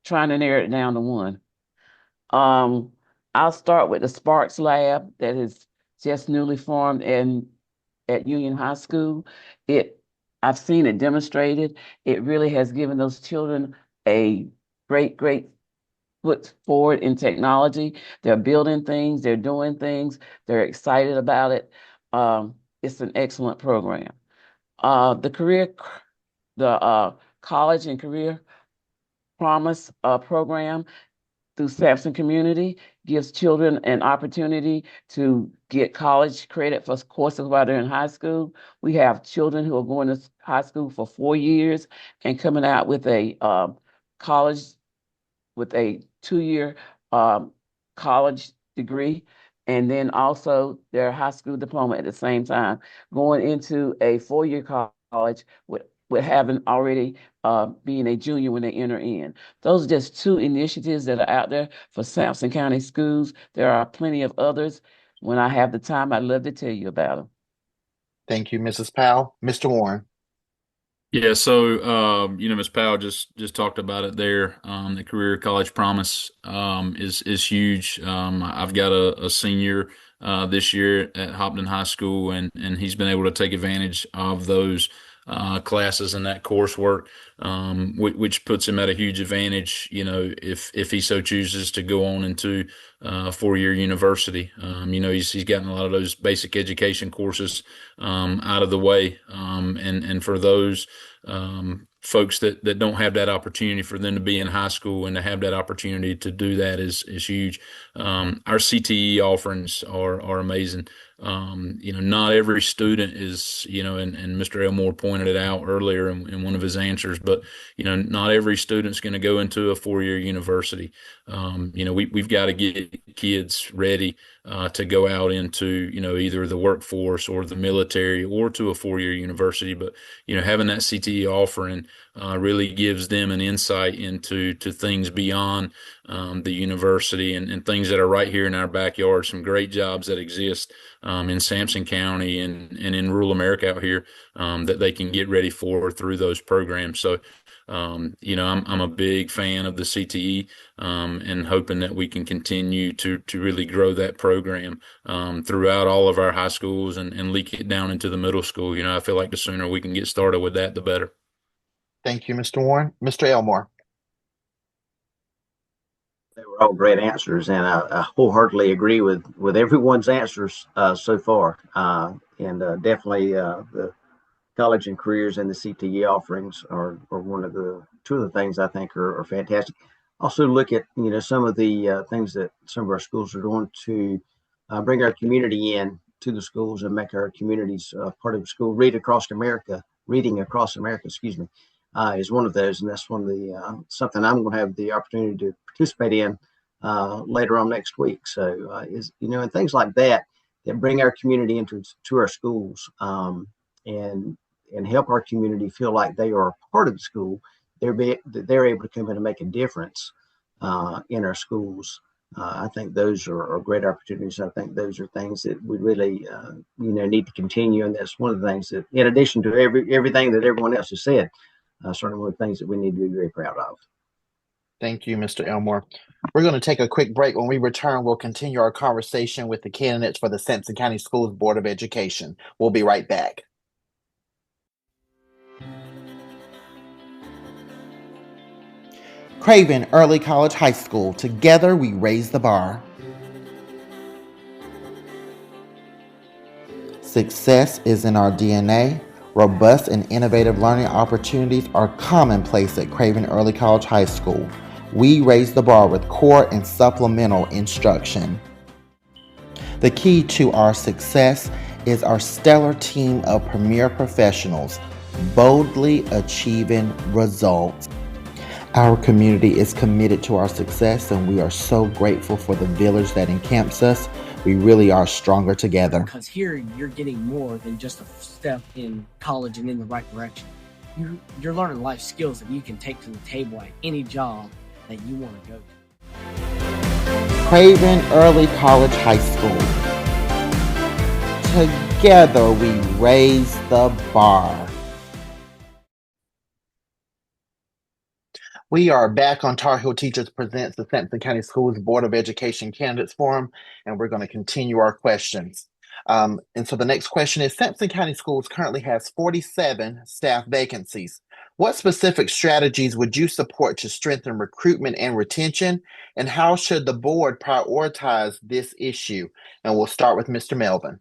trying to narrow it down to one. I'll start with the Sparks Lab that is just newly formed at Union High School. I've seen it demonstrated. It really has given those children a great foot forward in technology. They're building things, they're doing things, they're excited about it. It's an excellent program. The College and Career Promise program through Sampson Community gives children an opportunity to get college credit for courses while they're in high school. We have children who are going to high school for 4 years and coming out with a college with a 2-year college degree, and then also their high school diploma at the same time, going into a 4-year college with having already being a junior when they enter in. Those are just 2 initiatives that are out there for Sampson County schools. There are plenty of others. When I have the time, I'd love to tell you about them. Thank you, Mrs. Powell. Mr. Warren. Yeah, so Ms. Powell just talked about it there. The Career College Promise is huge. I've got a senior this year at Hopton High School, and he's been able to take advantage of those classes and that coursework, which puts him at a huge advantage, if he so chooses to go on into a 4-year university. He's gotten a lot of those basic education courses out of the way, and for those folks that don't have that opportunity, for them to be in high school and to have that opportunity to do that is huge. Our CTE offerings are amazing. Not every student is, and Mr. Elmore pointed it out earlier in one of his answers, but, not every student's going to go into a 4-year university. We've got to get kids ready to go out into, either the workforce or the military or to a 4-year university. But, having that CTE offering really gives them an insight into things beyond the university and things that are right here in our backyard, some great jobs that exist in Sampson County and in rural America out here that they can get ready for through those programs. So, I'm a big fan of the CTE and hoping that we can continue to really grow that program throughout all of our high schools and leak it down into the middle school. I feel like the sooner we can get started with that, the better. Thank you, Mr. Warren. Mr. Elmore. They were all great answers, and I wholeheartedly agree with everyone's answers so far. And definitely the college and careers and the CTE offerings are one of the 2 of the things I think are fantastic. Also look at some of the things that some of our schools are doing to bring our community in to the schools and make our communities part of the school. Reading Across America, excuse me, is one of those, and that's one of the something I'm going to have the opportunity to participate in later on next week. So, and things like that bring our community into our schools, and help our community feel like they are a part of the school. They're able to come in and make a difference in our schools. I think those are great opportunities. I think those are things that we really, need to continue. And that's one of the things that, in addition to everything that everyone else has said, certainly one of the things that we need to be very proud of. Thank you, Mr. Elmore. We're going to take a quick break. When we return, we'll continue our conversation with the candidates for the Sampson County Schools Board of Education. We'll be right back. Craven Early College High School. Together we raise the bar. Success is in our DNA. Robust and innovative learning opportunities are commonplace at Craven Early College High School. We raise the bar with core and supplemental instruction. The key to our success is our stellar team of premier professionals, boldly achieving results. Our community is committed to our success, and we are so grateful for the village that encamps us. We really are stronger together. Because here you're getting more than just a step in college and in the right direction. You're learning life skills that you can take to the table at any job that you want to go to. Craven Early College High School. Together we raise the bar. We are back on Tar Heel Teachers Presents the Sampson County Schools Board of Education Candidates Forum, and we're going to continue our questions. And so the next question is, Sampson County Schools currently has 47 staff vacancies. What specific strategies would you support to strengthen recruitment and retention, and how should the board prioritize this issue? And we'll start with Mr. Melvin.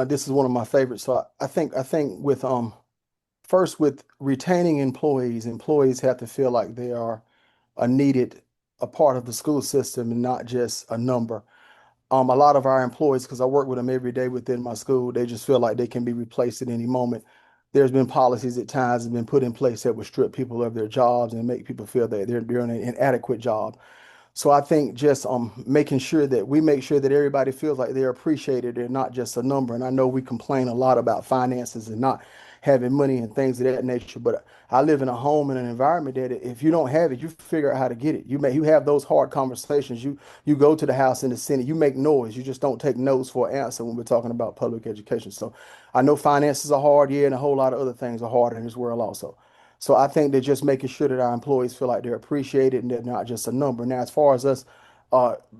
This is one of my favorites. So I think with first, with retaining employees have to feel like they are a part of the school system and not just a number. A lot of our employees, because I work with them every day within my school, they just feel like they can be replaced at any moment. There's been policies at times that have been put in place that would strip people of their jobs and make people feel that they're doing an inadequate job. So I think just making sure that we make sure that everybody feels like they're appreciated and not just a number. And I know we complain a lot about finances and not having money and things of that nature, but I live in a home and an environment that if you don't have it, you figure out how to get it. You have those hard conversations. You go to the House and the Senate, you make noise. You just don't take no's for an answer when we're talking about public education. So I know finances are hard, and a whole lot of other things are hard in this world also. So I think that just making sure that our employees feel like they're appreciated and they're not just a number. Now, as far as us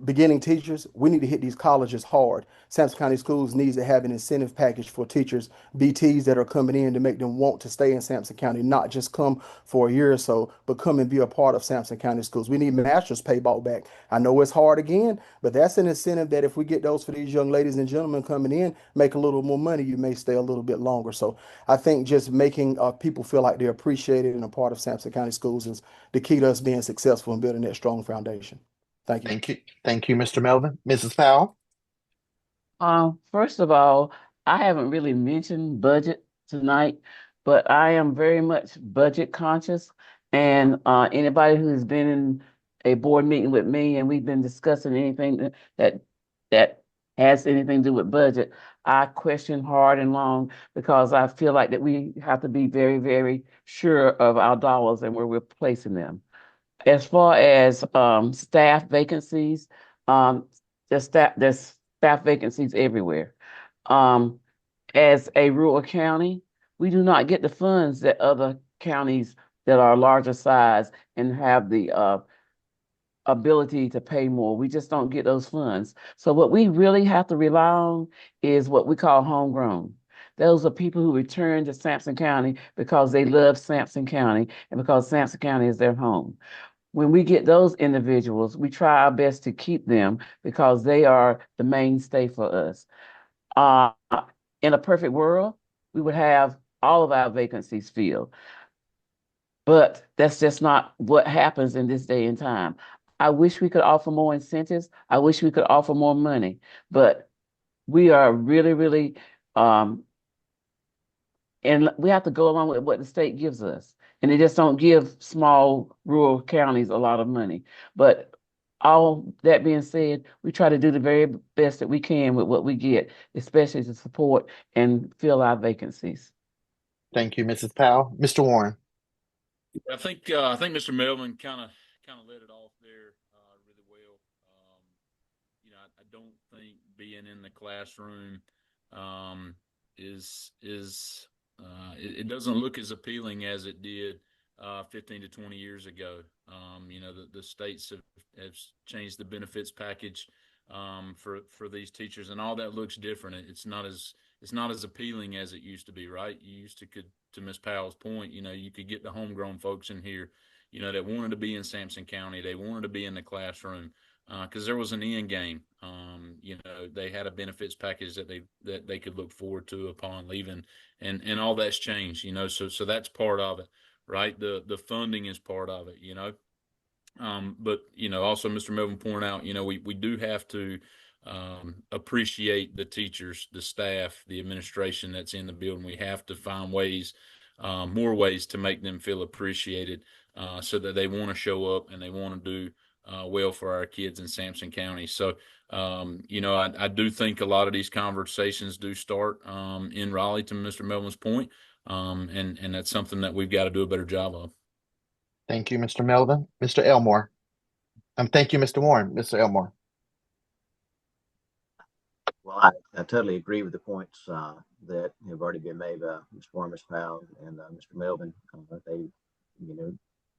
beginning teachers, we need to hit these colleges hard. Sampson County Schools needs to have an incentive package for teachers, BTs that are coming in to make them want to stay in Sampson County, not just come for a year or so, but come and be a part of Sampson County Schools. We need master's pay bought back. I know it's hard again, but that's an incentive that if we get those for these young ladies and gentlemen coming in, make a little more money, you may stay a little bit longer. So I think just making people feel like they're appreciated and a part of Sampson County Schools is the key to us being successful and building that strong foundation. Thank you. Thank you. Thank you, Mr. Melvin. Mrs. Powell? First of all, I haven't really mentioned budget tonight, but I am very much budget conscious. And anybody who's been in a board meeting with me and we've been discussing anything that has anything to do with budget, I question hard and long because I feel like that we have to be very, very sure of our dollars and where we're placing them. As far as staff vacancies, there's staff vacancies everywhere. As a rural county, we do not get the funds that other counties that are larger size and have the ability to pay more. We just don't get those funds. So what we really have to rely on is what we call homegrown. Those are people who return to Sampson County because they love Sampson County and because Sampson County is their home. When we get those individuals, we try our best to keep them because they are the mainstay for us. In a perfect world, we would have all of our vacancies filled. But that's just not what happens in this day and time. I wish we could offer more incentives. I wish we could offer more money, but we are really, really, and we have to go along with what the state gives us. And they just don't give small rural counties a lot of money. But all that being said, we try to do the very best that we can with what we get, especially to support and fill our vacancies. Thank you, Mrs. Powell. Mr. Warren. I think Mr. Melvin kind of let it off there really well. I don't think being in the classroom it doesn't look as appealing as it did 15 to 20 years ago. The states have changed the benefits package for these teachers, and all that looks different. It's not as appealing as it used to be, right? You used to Ms. Powell's point, you could get the homegrown folks in here, that wanted to be in Sampson County. They wanted to be in the classroom because there was an end game. They had a benefits package that they could look forward to upon leaving, and all that's changed. So that's part of it, right? The funding is part of it. But also Mr. Melvin pointed out, we do have to appreciate the teachers, the staff, the administration that's in the building. We have to find ways, more ways to make them feel appreciated, so that they want to show up and they want to do well for our kids in Sampson County. So, I do think a lot of these conversations do start in Raleigh, to Mr. Melvin's point, and that's something that we've got to do a better job of. Thank you, Mr. Melvin. Mr. Elmore. Thank you, Mr. Warren. Mr. Elmore. Well, I totally agree with the points that have already been made by Mr. Warren, Ms. Powell, and Mr. Melvin.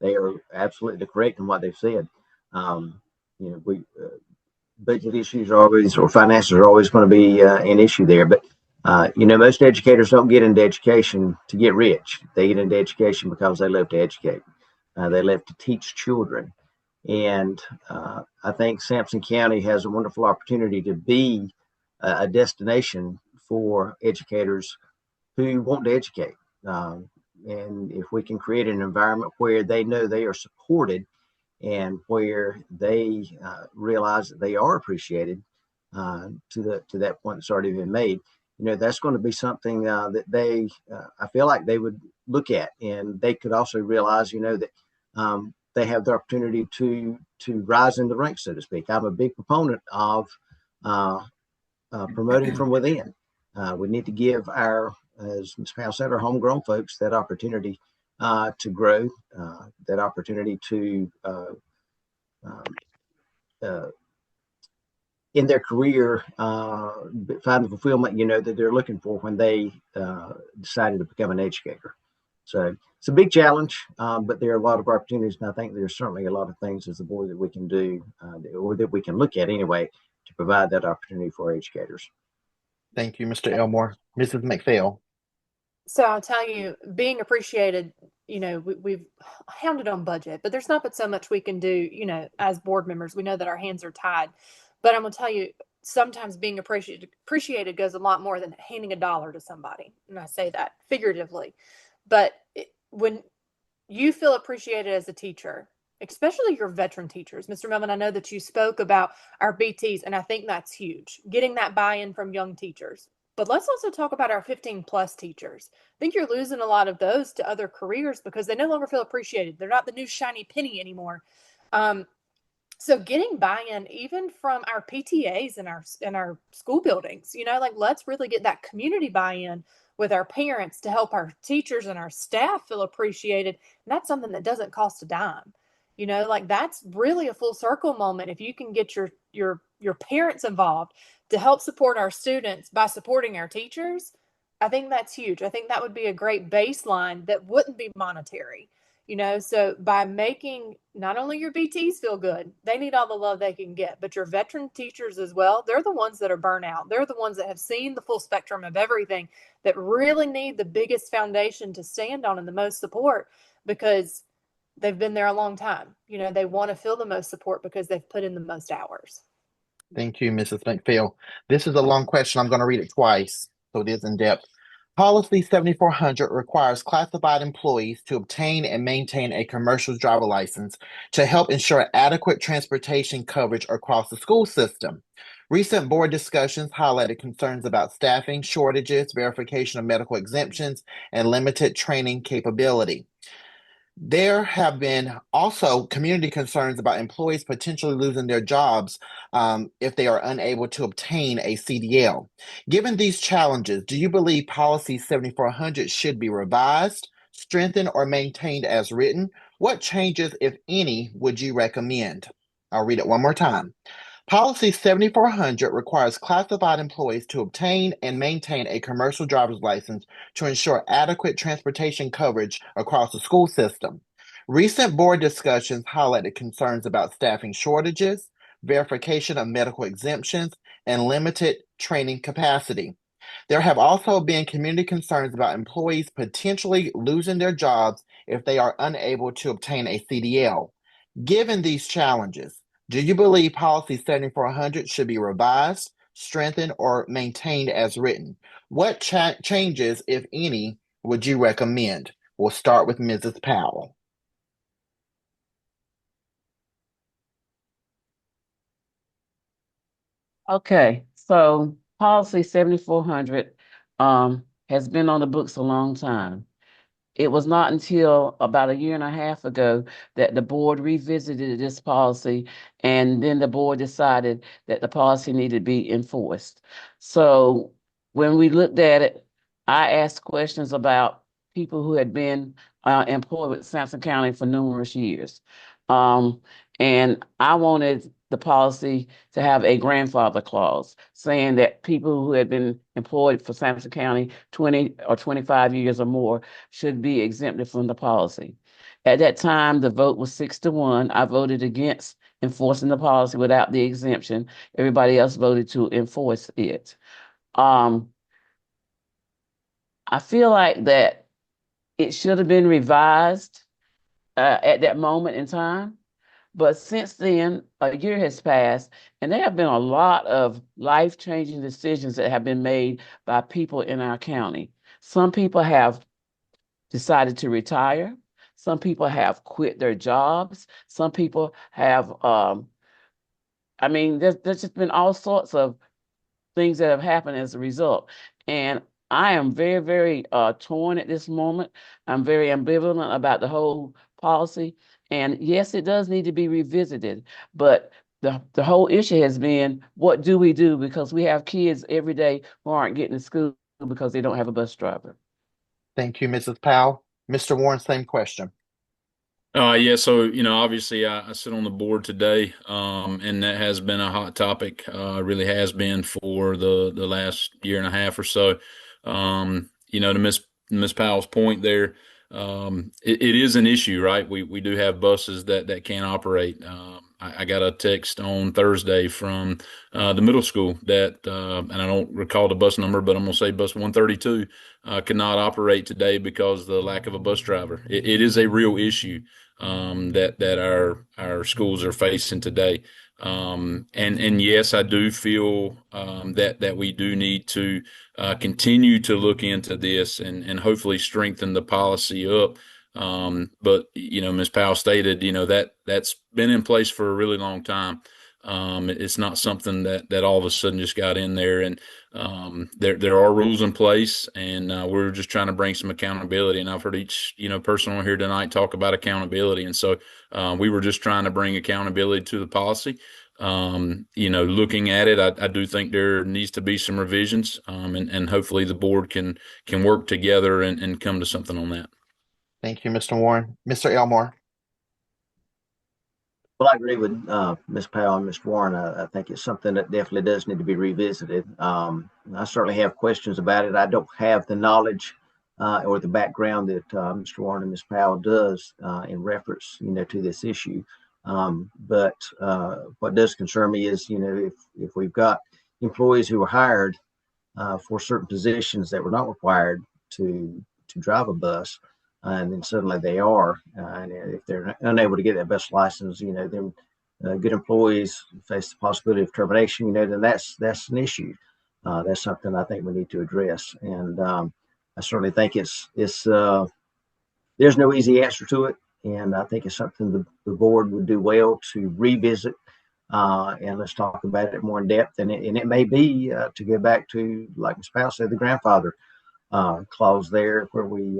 They are absolutely correct in what they've said. Budget issues are always, or finances are always going to be an issue there. But most educators don't get into education to get rich. They get into education because they love to educate. They love to teach children. And I think Sampson County has a wonderful opportunity to be a destination for educators who want to educate. And if we can create an environment where they know they are supported and where they realize that they are appreciated to that point that's already been made, that's going to be something that they, I feel like they would look at, and they could also realize, that they have the opportunity to rise in the ranks, so to speak. I'm a big proponent of promoting from within. We need to give as Ms. Powell said, our homegrown folks that opportunity to grow, that opportunity to in their career find the fulfillment that they're looking for when they decided to become an educator. So it's a big challenge, but there are a lot of opportunities, and I think there's certainly a lot of things as a board that we can do, or that we can look at anyway, to provide that opportunity for educators. Thank you, Mr. Elmore. Mrs. McPhail. So I'll tell you, being appreciated, we've hounded on budget, but there's not but so much we can do, as board members. We know that our hands are tied. But I'm going to tell you, sometimes being appreciated goes a lot more than handing $1 to somebody. And I say that figuratively. But when you feel appreciated as a teacher, especially your veteran teachers, Mr. Melvin, I know that you spoke about our BTs, and I think that's huge, getting that buy-in from young teachers. But let's also talk about our 15-plus teachers. I think you're losing a lot of those to other careers because they no longer feel appreciated. They're not the new shiny penny anymore. So getting buy-in even from our PTAs in our school buildings, let's really get that community buy-in with our parents to help our teachers and our staff feel appreciated. And that's something that doesn't cost a dime. That's really a full circle moment. If you can get your parents involved to help support our students by supporting our teachers, I think that's huge. I think that would be a great baseline that wouldn't be monetary. So by making not only your BTs feel good, they need all the love they can get, but your veteran teachers as well, they're the ones that are burnt out. They're the ones that have seen the full spectrum of everything, that really need the biggest foundation to stand on and the most support, because they've been there a long time. They want to feel the most support because they've put in the most hours. Thank you, Mrs. McPhail. This is a long question. I'm going to read it twice, so it is in depth. Policy 7400 requires classified employees to obtain and maintain a commercial driver license to help ensure adequate transportation coverage across the school system. Recent board discussions highlighted concerns about staffing shortages, verification of medical exemptions, and limited training capability. There have been also community concerns about employees potentially losing their jobs if they are unable to obtain a CDL. Given these challenges, do you believe Policy 7400 should be revised, strengthened, or maintained as written? What changes, if any, would you recommend? I'll read it one more time. Policy 7400 requires classified employees to obtain and maintain a commercial driver's license to ensure adequate transportation coverage across the school system. Recent board discussions highlighted concerns about staffing shortages, verification of medical exemptions, and limited training capacity. There have also been community concerns about employees potentially losing their jobs if they are unable to obtain a CDL. Given these challenges, do you believe Policy 7400 should be revised, strengthened, or maintained as written? What changes, if any, would you recommend? We'll start with Mrs. Powell. Okay, so policy 7400 has been on the books a long time. It was not until about a year and a half ago that the board revisited this policy, and then the board decided that the policy needed to be enforced. So when we looked at it, I asked questions about people who had been employed with Sampson County for numerous years. And I wanted the policy to have a grandfather clause saying that people who had been employed for Sampson County 20 or 25 years or more should be exempted from the policy. At that time, the vote was 6-1. I voted against enforcing the policy without the exemption. Everybody else voted to enforce it. I feel like that it should have been revised at that moment in time. But since then, a year has passed, and there have been a lot of life-changing decisions that have been made by people in our county. Some people have decided to retire. Some people have quit their jobs. Some people have, there's just been all sorts of things that have happened as a result. And I am very, very torn at this moment. I'm very ambivalent about the whole policy. And yes, it does need to be revisited, but the whole issue has been, what do we do? Because we have kids every day who aren't getting to school because they don't have a bus driver. Thank you, Mrs. Powell. Mr. Warren, same question. Yeah, so obviously I sit on the board today, and that has been a hot topic. Really has been for the last year and a half or so. To Miss Powell's point there, it is an issue, right? We do have buses that can't operate. I got a text on Thursday from the middle school that, and I don't recall the bus number, but I'm going to say bus 132 cannot operate today because of the lack of a bus driver. It is a real issue that our schools are facing today. And yes, I do feel that we do need to continue to look into this and hopefully strengthen the policy up. But Ms. Powell stated, that's been in place for a really long time. It's not something that all of a sudden just got in there, and there are rules in place, and we're just trying to bring some accountability. And I've heard each person on here tonight talk about accountability, and so we were just trying to bring accountability to the policy. Looking at it, I do think there needs to be some revisions, and hopefully the board can work together and come to something on that. Thank you, Mr. Warren. Mr. Elmore. Well, I agree with Ms. Powell and Mr. Warren. I think it's something that definitely does need to be revisited. I certainly have questions about it. I don't have the knowledge or the background that Mr. Warren and Ms. Powell does in reference, to this issue. But what does concern me is, if we've got employees who are hired for certain positions that were not required to drive a bus, and then suddenly they are, and if they're unable to get that bus license, then good employees face the possibility of termination, then that's an issue. That's something I think we need to address. And I certainly think there's no easy answer to it, and I think it's something the board would do well to revisit, and let's talk about it more in depth. And it may be to go back to, like Ms. Powell said, the grandfather clause there, where we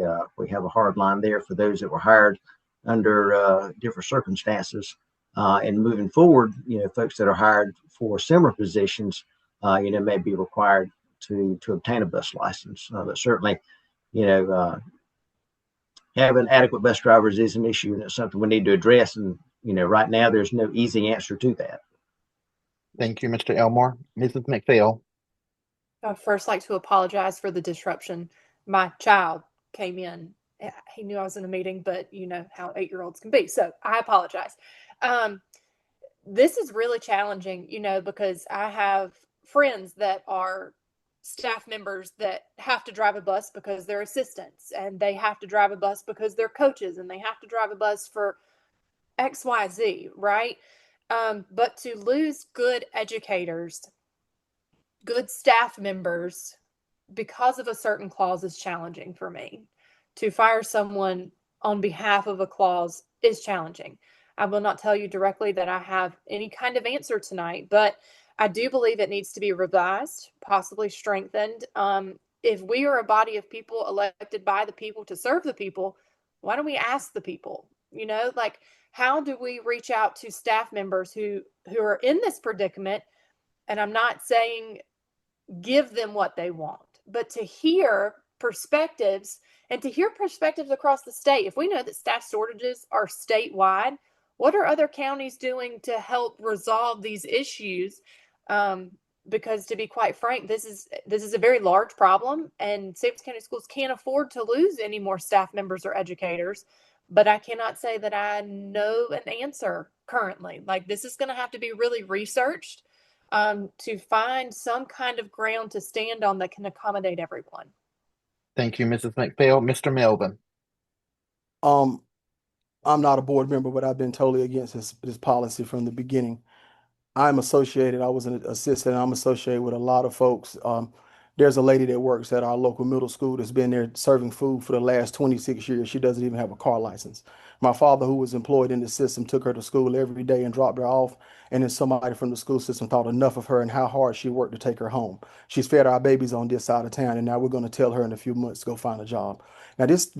have a hard line there for those that were hired under different circumstances. And moving forward, folks that are hired for similar positions, may be required to obtain a bus license. But certainly, having adequate bus drivers is an issue, and it's something we need to address. And right now, there's no easy answer to that. Thank you, Mr. Elmore. Mrs. McPhail. I'd first like to apologize for the disruption. My child came in. He knew I was in a meeting, but you know how 8-year-olds can be. So I apologize. This is really challenging, because I have friends that are staff members that have to drive a bus because they're assistants, and they have to drive a bus because they're coaches, and they have to drive a bus for XYZ, right? But to lose good educators, good staff members because of a certain clause is challenging for me. To fire someone on behalf of a clause is challenging. I will not tell you directly that I have any kind of answer tonight, but I do believe it needs to be revised, possibly strengthened. If we are a body of people elected by the people to serve the people, why don't we ask the people? How do we reach out to staff members who are in this predicament? And I'm not saying give them what they want, but to hear perspectives, and to hear perspectives across the state. If we know that staff shortages are statewide, what are other counties doing to help resolve these issues? Because to be quite frank, this is a very large problem, and Sampson County Schools can't afford to lose any more staff members or educators. But I cannot say that I know an answer currently. This is going to have to be really researched to find some kind of ground to stand on that can accommodate everyone. Thank you, Mrs. McPhail. Mr. Melvin. I'm not a board member, but I've been totally against this policy from the beginning. I was an assistant. I'm associated with a lot of folks. There's a lady that works at our local middle school that's been there serving food for the last 26 years. She doesn't even have a car license. My father, who was employed in the system, took her to school every day and dropped her off. And then somebody from the school system thought enough of her and how hard she worked to take her home. She's fed our babies on this side of town, and now we're going to tell her in a few months to go find a job. Now this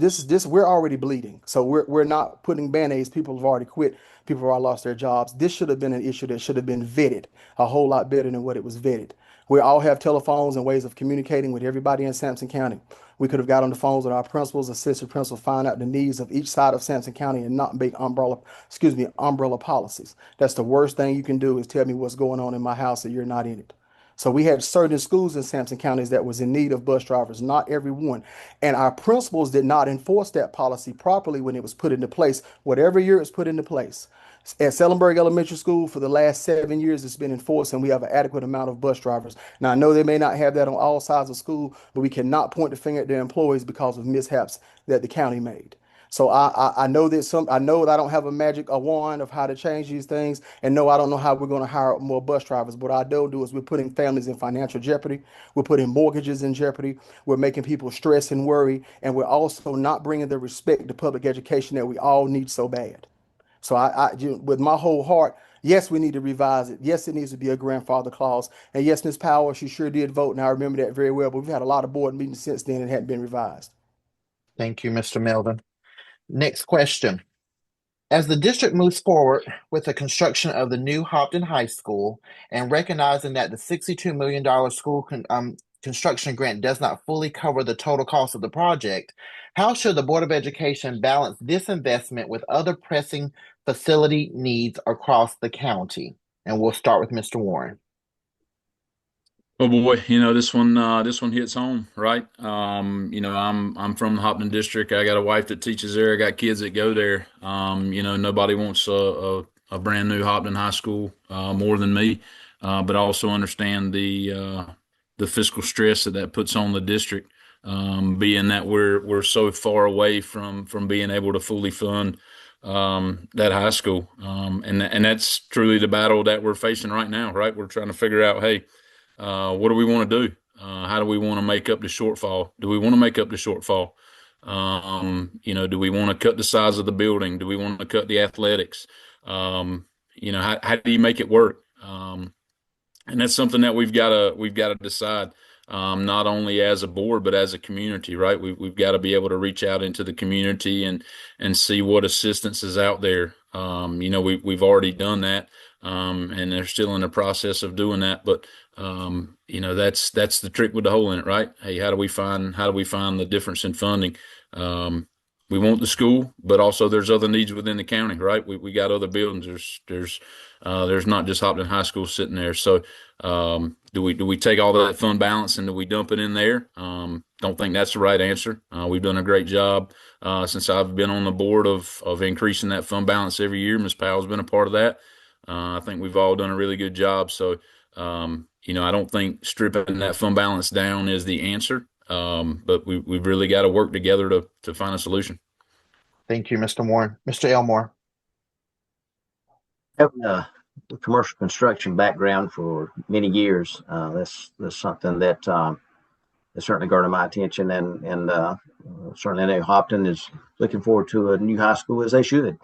we're already bleeding. So we're not putting band-aids. People have already quit. People have already lost their jobs. This should have been an issue that should have been vetted a whole lot better than what it was vetted. We all have telephones and ways of communicating with everybody in Sampson County. We could have got on the phones with our principals, assistant principals, find out the needs of each side of Sampson County and not make umbrella policies. That's the worst thing you can do, is tell me what's going on in my house and you're not in it. So we had certain schools in Sampson counties that was in need of bus drivers, not everyone. And our principals did not enforce that policy properly when it was put into place, whatever year it was put into place. At Sellenberg Elementary School, for the last 7 years, it's been enforced, and we have an adequate amount of bus drivers. Now, I know they may not have that on all sides of school, but we cannot point the finger at their employees because of mishaps that the county made. So I know that I know that I don't have a magic wand of how to change these things, and no, I don't know how we're going to hire more bus drivers. What I do is we're putting families in financial jeopardy. We're putting mortgages in jeopardy. We're making people stress and worry, and we're also not bringing the respect to public education that we all need so bad. So with my whole heart, yes, we need to revise it. Yes, it needs to be a grandfather clause. And yes, Ms. Powell, she sure did vote, and I remember that very well. But we've had a lot of board meetings since then and it hadn't been revised. Thank you, Mr. Melvin. Next question. As the district moves forward with the construction of the new Hopton High School, and recognizing that the $62 million school construction grant does not fully cover the total cost of the project, how should the Board of Education balance this investment with other pressing facility needs across the county? And we'll start with Mr. Warren. Oh boy, this one hits home, right? I'm from the Hopton district. I got a wife that teaches there. I got kids that go there. Nobody wants a brand new Hopton High School more than me, but I also understand the fiscal stress that puts on the district, being that we're so far away from being able to fully fund that high school, and that's truly the battle that we're facing right now, right? We're trying to figure out, hey, what do we want to do? How do we want to make up the shortfall? Do we want to make up the shortfall? Do we want to cut the size of the building? Do we want to cut the athletics? How do you make it work? And that's something that we've got to decide, not only as a board but as a community, right? We've got to be able to reach out into the community and see what assistance is out there. We've already done that, and they're still in the process of doing that. But that's the trick with the hole in it, right? Hey, how do we find the difference in funding? We want the school, but also there's other needs within the county, right? We got other buildings. There's not just Hopton High School sitting there. So do we take all that fund balance and do we dump it in there? Don't think that's the right answer. We've done a great job since I've been on the board of increasing that fund balance every year. Ms. Powell's been a part of that. I think we've all done a really good job. So I don't think stripping that fund balance down is the answer. But we've really got to work together to find a solution. Thank you, Mr. Warren. Mr. Elmore. Having a commercial construction background for many years, that's something that certainly garnered my attention, and certainly I know Hopton is looking forward to a new high school, as they should.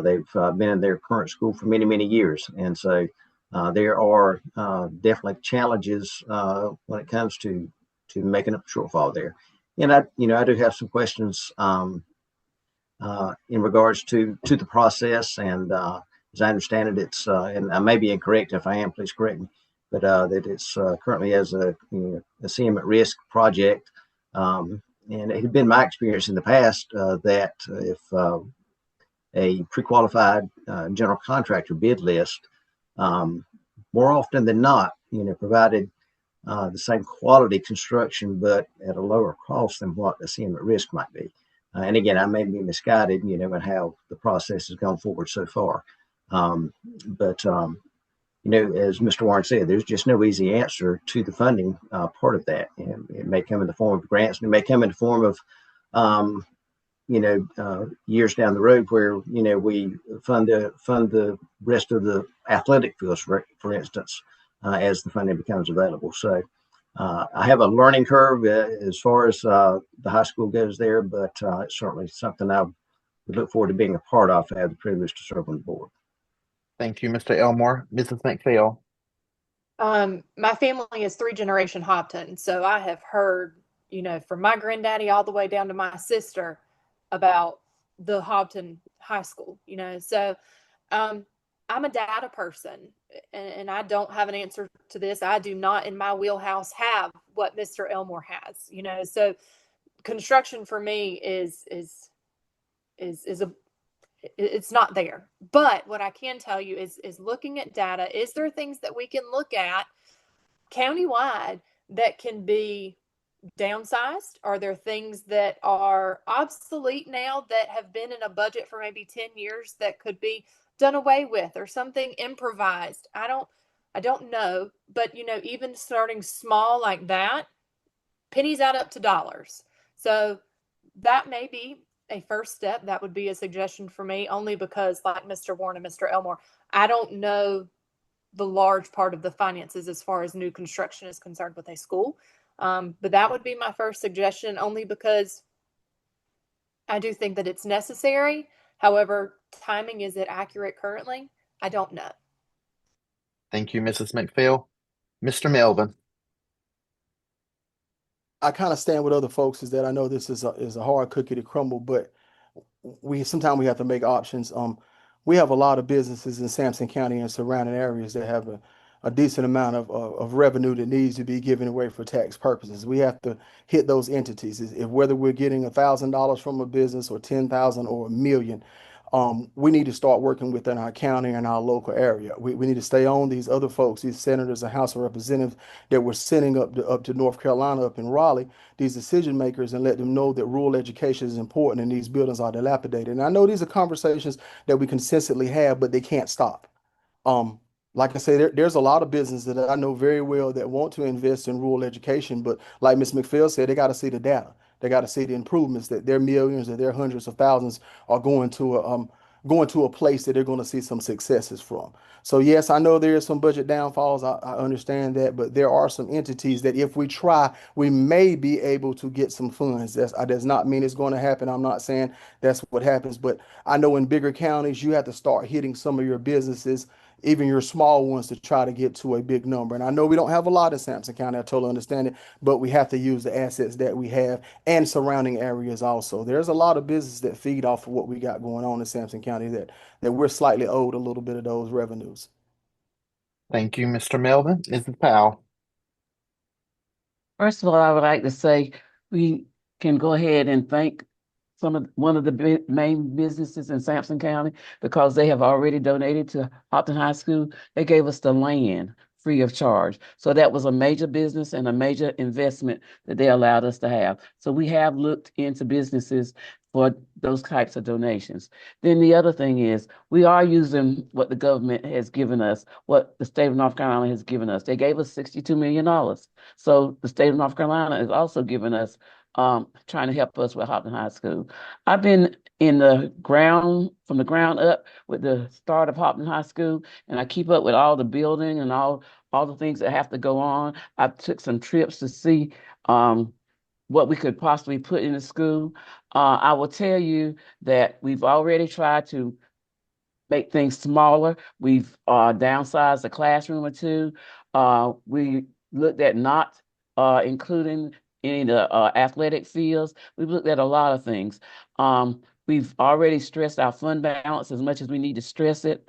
They've been in their current school for many, many years, and so there are definitely challenges when it comes to making up a shortfall there. And I do have some questions in regards to the process, and as I understand it, it's and I may be incorrect. If I am, please correct me. But that it's currently as a CM at risk project, and it had been my experience in the past that if a pre-qualified general contractor bid list, more often than not, provided the same quality construction, but at a lower cost than what the CM at risk might be. And again, I may be misguided, in how the process has gone forward so far. But as Mr. Warren said, there's just no easy answer to the funding part of that. And it may come in the form of grants, and it may come in the form of, years down the road where, we fund the rest of the athletic fields, for instance, as the funding becomes available. So I have a learning curve as far as the high school goes there, but it's certainly something I would look forward to being a part of. I have the privilege to serve on the board. Thank you, Mr. Elmore. Mrs. McPhail. My family is 3-generation Hopton, so I have heard, from my granddaddy all the way down to my sister about the Hopton High School, So I'm a data person, and I don't have an answer to this. I do not in my wheelhouse have what Mr. Elmore has, So construction for me is it's not there. But what I can tell you is looking at data, is there things that we can look at countywide that can be downsized? Are there things that are obsolete now that have been in a budget for maybe 10 years that could be done away with, or something improvised? I don't know, but even starting small like that, pennies add up to dollars. So that may be a first step. That would be a suggestion for me, only because, like Mr. Warren and Mr. Elmore, I don't know the large part of the finances as far as new construction is concerned with a school. But that would be my first suggestion, only because I do think that it's necessary. However, timing, is it accurate currently? I don't know. Thank you, Mrs. McPhail. Mr. Melvin. I kind of stand with other folks, is that I know this is a hard cookie to crumble, but sometimes we have to make options. We have a lot of businesses in Sampson County and surrounding areas that have a decent amount of revenue that needs to be given away for tax purposes. We have to hit those entities. If whether we're getting $1,000 from a business or 10,000 or $1 million, we need to start working within our county and our local area. We need to stay on these other folks, these senators and House of Representatives that we're sending up to North Carolina, up in Raleigh, these decision makers, and let them know that rural education is important and these buildings are dilapidated. And I know these are conversations that we consistently have, but they can't stop. Like I say, there's a lot of businesses that I know very well that want to invest in rural education, but like Ms. McPhail said, they got to see the data. They got to see the improvements, that their millions or their hundreds of thousands are going going to a place that they're going to see some successes from. So yes, I know there is some budget downfalls. I understand that, but there are some entities that if we try, we may be able to get some funds. That does not mean it's going to happen. I'm not saying that's what happens, but I know in bigger counties, you have to start hitting some of your businesses, even your small ones, to try to get to a big number. And I know we don't have a lot in Sampson County. I totally understand it, but we have to use the assets that we have and surrounding areas also. There's a lot of businesses that feed off of what we got going on in Sampson County that we're slightly owed a little bit of those revenues. Thank you, Mr. Melvin. Mrs. Powell. First of all, I would like to say we can go ahead and thank one of the main businesses in Sampson County because they have already donated to Hopton High School. They gave us the land free of charge. So that was a major business and a major investment that they allowed us to have. So we have looked into businesses for those types of donations. Then the other thing is we are using what the government has given us, what the state of North Carolina has given us. They gave us $62 million. So the state of North Carolina is also giving us trying to help us with Hopton High School. I've been from the ground up with the start of Hopton High School, and I keep up with all the building and all the things that have to go on. I took some trips to see what we could possibly put in the school. I will tell you that we've already tried to make things smaller. We've downsized a classroom or two. We looked at not including any of the athletic fields. We've looked at a lot of things. We've already stressed our fund balance as much as we need to stress it.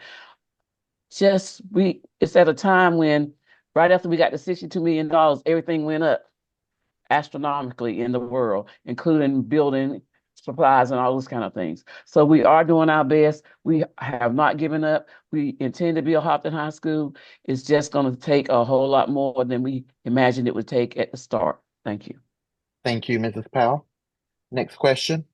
It's at a time when right after we got the $62 million, everything went up astronomically in the world, including building supplies and all those kind of things. So we are doing our best. We have not given up. We intend to build Hopton High School. It's just going to take a whole lot more than we imagined it would take at the start. Thank you. Thank you, Mrs. Powell. Next question.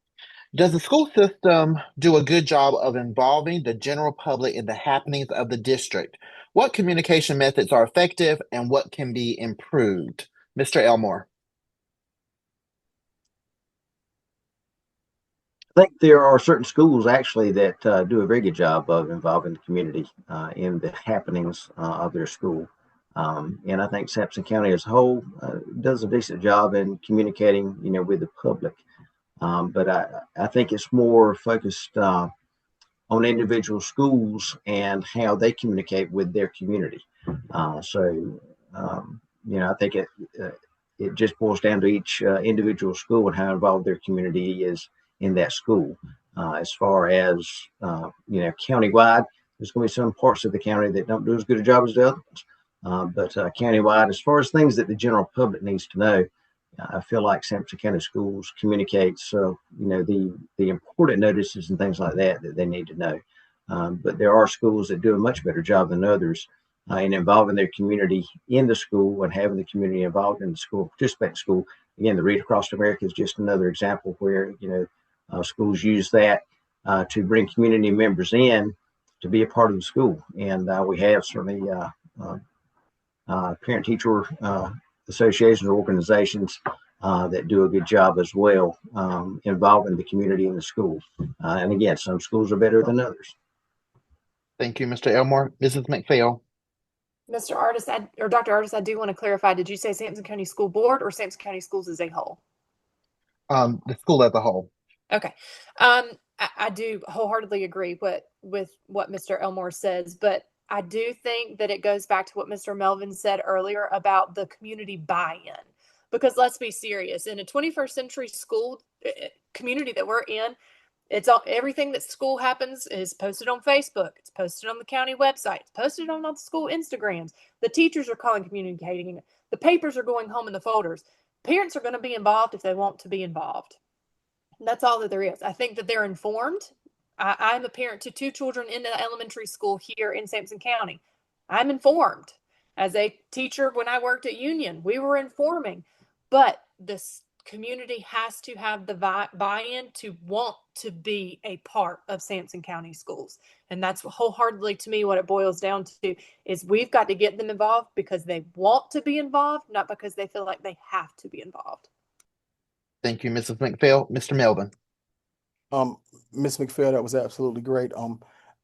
Does the school system do a good job of involving the general public in the happenings of the district? What communication methods are effective and what can be improved? Mr. Elmore. I think there are certain schools actually that do a very good job of involving the community in the happenings of their school. And I think Sampson County as a whole does a decent job in communicating, with the public. But I think it's more focused on individual schools and how they communicate with their community. I think it just boils down to each individual school and how involved their community is in that school. As far as, countywide, there's going to be some parts of the county that don't do as good a job as the other ones. But countywide, as far as things that the general public needs to know, I feel like Sampson County Schools communicates, the important notices and things like that they need to know. But there are schools that do a much better job than others in involving their community in the school and having the community involved in the school, participate in school. Again, the Read Across America is just another example where, schools use that to bring community members in to be a part of the school. And we have certainly parent-teacher associations or organizations that do a good job as well involving the community in the school. And again, some schools are better than others. Thank you, Mr. Elmore. Mrs. McPhail. Mr. Artis, or Dr. Artis, I do want to clarify, did you say Sampson County School Board or Sampson County Schools as a whole? The school as a whole. Okay. I do wholeheartedly agree with what Mr. Elmore says, but I do think that it goes back to what Mr. Melvin said earlier about the community buy-in. Because let's be serious, in a 21st century school community that we're in, everything that school happens is posted on Facebook. It's posted on the county website. It's posted on all the school Instagrams. The teachers are calling, communicating. The papers are going home in the folders. Parents are going to be involved if they want to be involved. That's all that there is. I think that they're informed. I'm a parent to 2 children in the elementary school here in Sampson County. I'm informed. As a teacher, when I worked at Union, we were informing. But this community has to have the buy-in to want to be a part of Sampson County schools. And that's wholeheartedly, to me, what it boils down to is we've got to get them involved because they want to be involved, not because they feel like they have to be involved. Thank you, Mrs. McPhail. Mr. Melvin. Ms. McPhail, that was absolutely great.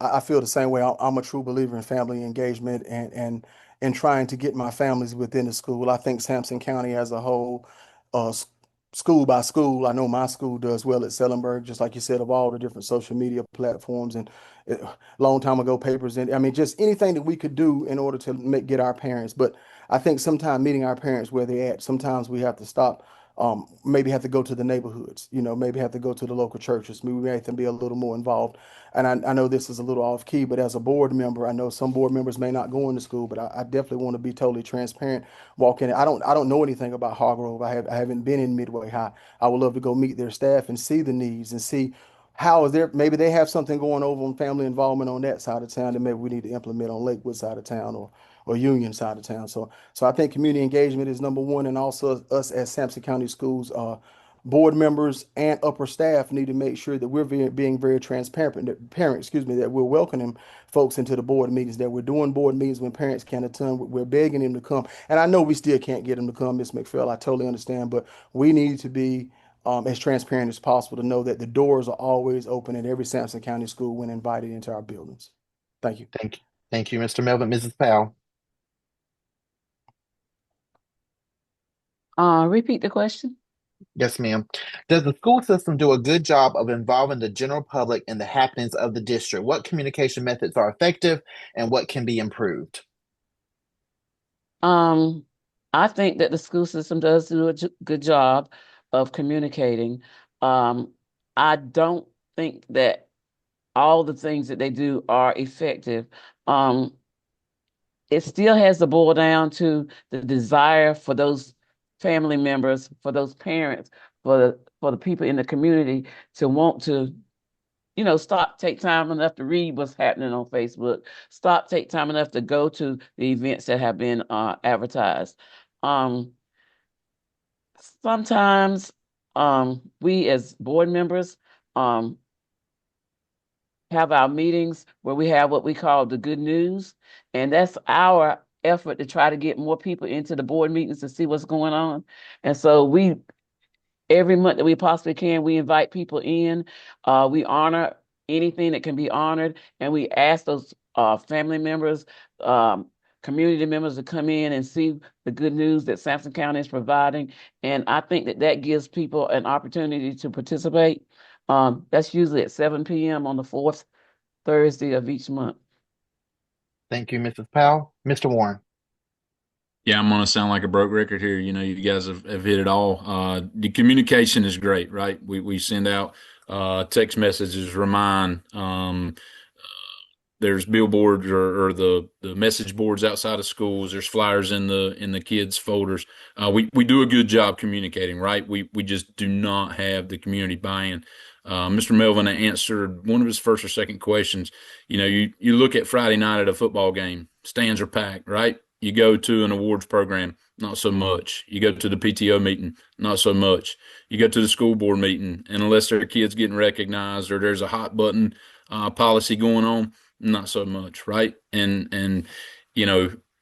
I feel the same way. I'm a true believer in family engagement and trying to get my families within the school. I think Sampson County as a whole, school by school, I know my school does well at Sellenberg, just like you said, of all the different social media platforms and long time ago papers. And I mean, just anything that we could do in order to get our parents. But I think sometimes meeting our parents where they're at, sometimes we have to stop, maybe have to go to the neighborhoods, maybe have to go to the local churches. Maybe we have to be a little more involved. And I know this is a little off key, but as a board member, I know some board members may not go into school, but I definitely want to be totally transparent. Walk in. I don't know anything about Hargrove. I haven't been in Midway High. I would love to go meet their staff and see the needs and see how is there, maybe they have something going over on family involvement on that side of town that maybe we need to implement on Lakewood side of town or Union side of town. So I think community engagement is number one, and also us as Sampson County Schools board members and upper staff need to make sure that we're being very transparent, that we're welcoming folks into the board meetings, that we're doing board meetings when parents can't attend. We're begging them to come. And I know we still can't get them to come, Ms. McPhail. I totally understand, but we need to be as transparent as possible to know that the doors are always open at every Sampson County school when invited into our buildings. Thank you. Thank you, Mr. Melvin. Mrs. Powell. Repeat the question. Yes, ma'am. Does the school system do a good job of involving the general public in the happenings of the district? What communication methods are effective and what can be improved? I think that the school system does do a good job of communicating. I don't think that all the things that they do are effective. It still has to boil down to the desire for those family members, for those parents, for the people in the community to want to, take time enough to read what's happening on Facebook, take time enough to go to the events that have been advertised. Sometimes we as board members have our meetings where we have what we call the good news, and that's our effort to try to get more people into the board meetings to see what's going on. And so every month that we possibly can, we invite people in. We honor anything that can be honored, and we ask those family members, community members to come in and see the good news that Sampson County is providing. And I think that gives people an opportunity to participate. That's usually at 7 p.m. on the fourth Thursday of each month. Thank you, Mrs. Powell. Mr. Warren. Yeah, I'm gonna sound like a broke record here. You guys have hit it all. The communication is great, right? We send out text messages, remind. There's billboards or the message boards outside of schools. There's flyers in the kids' folders. We do a good job communicating, right? We just do not have the community buy-in. Mr. Melvin answered one of his first or second questions. You look at Friday night at a football game, stands are packed, right? You go to an awards program, not so much. You go to the PTO meeting, not so much. You go to the school board meeting, and unless there are kids getting recognized or there's a hot button policy going on, not so much, right? And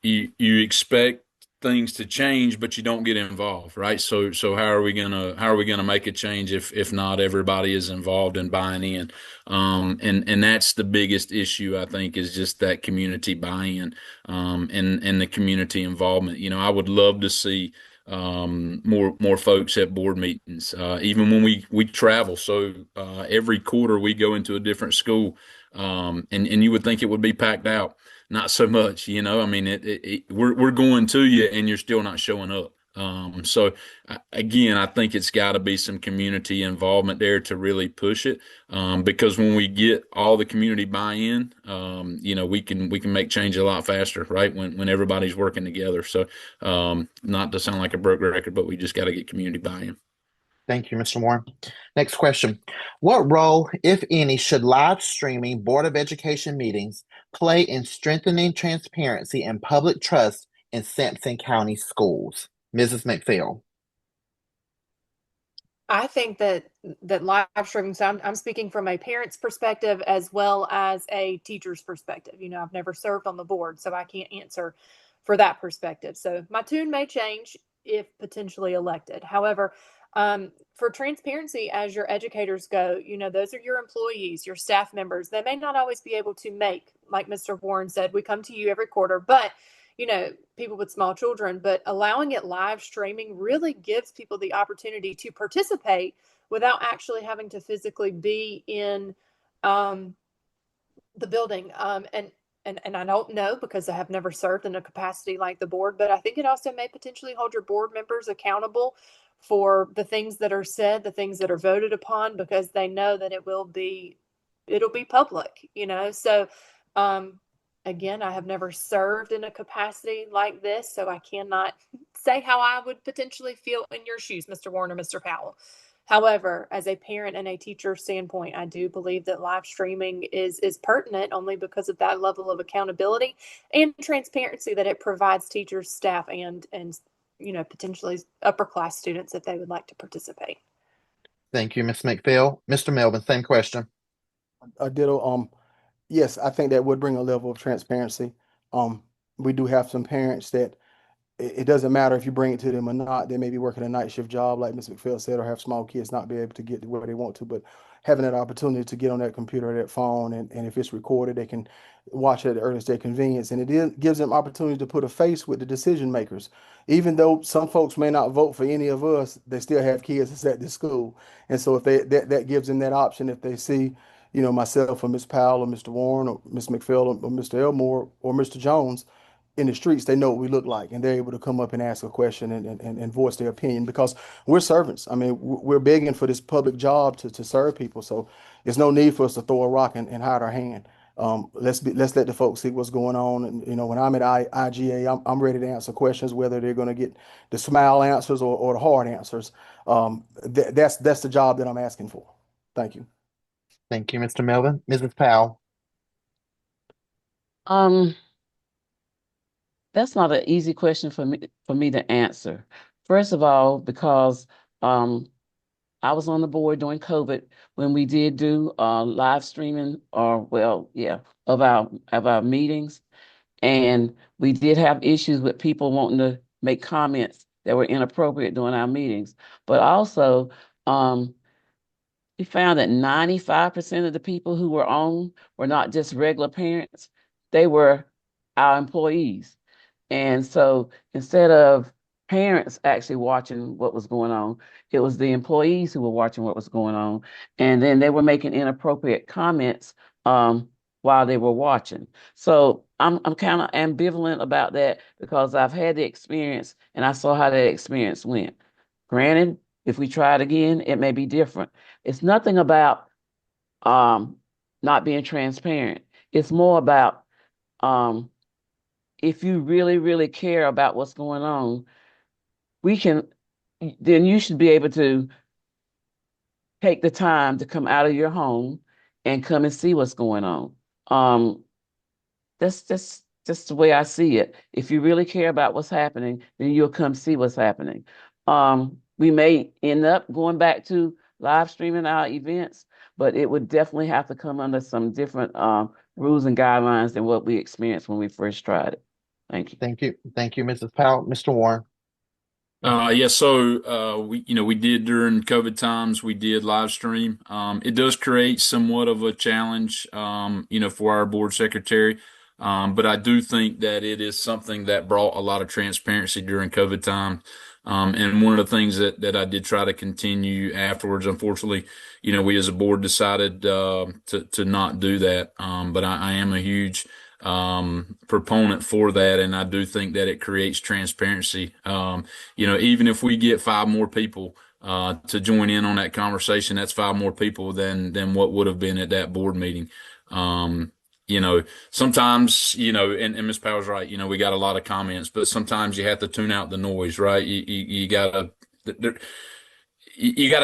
you expect things to change, but you don't get involved, right? So how are we gonna make a change if not everybody is involved and buying in? And that's the biggest issue, I think, is just that community buy-in and the community involvement. I would love to see more folks at board meetings, even when we travel. So every quarter we go into a different school, and you would think it would be packed out. Not so much, I mean, we're going to you and you're still not showing up. So again, I think it's got to be some community involvement there to really push it. Because when we get all the community buy-in, we can make change a lot faster, right? When everybody's working together. So, not to sound like a broke record, but we just got to get community buy-in. Thank you, Mr. Warren. Next question. What role, if any, should live streaming Board of Education meetings play in strengthening transparency and public trust in Sampson County schools? Mrs. McPhail. I think that live streaming, so I'm speaking from a parent's perspective as well as a teacher's perspective. I've never served on the board, so I can't answer for that perspective. So my tune may change if potentially elected. However, For transparency, as your educators go, those are your employees, your staff members. They may not always be able to make, like Mr. Warren said, we come to you every quarter, but people with small children, but allowing it live streaming really gives people the opportunity to participate without actually having to physically be in the building. And I don't know, because I have never served in a capacity like the board, but I think it also may potentially hold your board members accountable for the things that are said, the things that are voted upon, because they know that it'll be public, So, again, I have never served in a capacity like this, so I cannot say how I would potentially feel in your shoes, Mr. Warren or Mr. Powell. However, as a parent and a teacher standpoint, I do believe that live streaming is pertinent only because of that level of accountability and transparency that it provides teachers, staff, and potentially upper class students if they would like to participate. Thank you, Ms. McPhail. Mr. Melvin, same question. Ditto. Yes, I think that would bring a level of transparency. We do have some parents that it doesn't matter if you bring it to them or not. They may be working a night shift job, like Ms. McPhail said, or have small kids, not be able to get to where they want to, but having that opportunity to get on that computer or that phone, and if it's recorded, they can watch it at the earliest their convenience. And it gives them opportunity to put a face with the decision makers. Even though some folks may not vote for any of us, they still have kids that's at this school. And so if that gives them that option, if they see, myself or Ms. Powell or Mr. Warren or Ms. McPhail or Mr. Elmore or Mr. Jones in the streets, they know what we look like, and they're able to come up and ask a question and voice their opinion, because we're servants. I mean, we're begging for this public job to serve people. So there's no need for us to throw a rock and hide our hand. Let's let the folks see what's going on. And when I'm at IGA, I'm ready to answer questions, whether they're going to get the smile answers or the hard answers. That's the job that I'm asking for. Thank you. Thank you, Mr. Melvin. Mrs. Powell. That's not an easy question for me to answer. First of all, because I was on the board during COVID when we did do live streaming, of our meetings, and we did have issues with people wanting to make comments that were inappropriate during our meetings. But also, we found that 95% of the people who were on were not just regular parents; they were our employees. And so instead of parents actually watching what was going on, it was the employees who were watching what was going on. And then they were making inappropriate comments while they were watching. So I'm kind of ambivalent about that, because I've had the experience and I saw how that experience went. Granted, if we try it again, it may be different. It's nothing about not being transparent. It's more about if you really, really care about what's going on, then you should be able to take the time to come out of your home and come and see what's going on. That's just the way I see it. If you really care about what's happening, then you'll come see what's happening. We may end up going back to live streaming our events, but it would definitely have to come under some different rules and guidelines than what we experienced when we first tried it. Thank you. Thank you. Thank you, Mrs. Powell. Mr. Warren. So we did during COVID times, we did live stream. It does create somewhat of a challenge, for our board secretary. But I do think that it is something that brought a lot of transparency during COVID time. And one of the things that I did try to continue afterwards, unfortunately, we as a board decided to not do that. But I am a huge proponent for that, and I do think that it creates transparency. Even if we get 5 more people to join in on that conversation, that's 5 more people than what would have been at that board meeting. Sometimes, and Ms. Powell's right, we got a lot of comments, but sometimes you have to tune out the noise, right? You gotta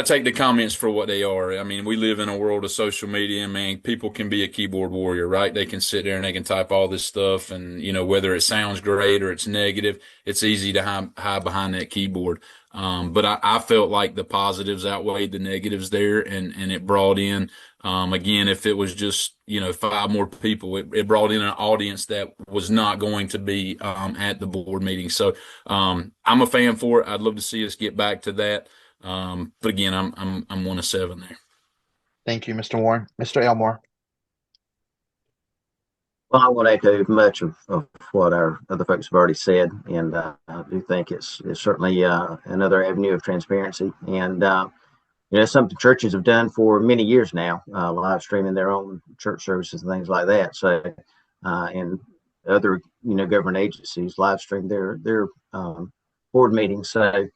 take the comments for what they are. I mean, we live in a world of social media, and man, people can be a keyboard warrior, right? They can sit there and they can type all this stuff, and whether it sounds great or it's negative, it's easy to hide behind that keyboard. But I felt like the positives outweighed the negatives there, and it brought in, again, if it was just 5 more people, it brought in an audience that was not going to be at the board meeting. So I'm a fan for it. I'd love to see us get back to that. But again, I'm one of seven there. Thank you, Mr. Warren. Mr. Elmore. Well, I won't echo much of what our other folks have already said, and I do think it's certainly another avenue of transparency, and something churches have done for many years now, live streaming their own church services and things like that. So, and other government agencies live stream their board meetings. So,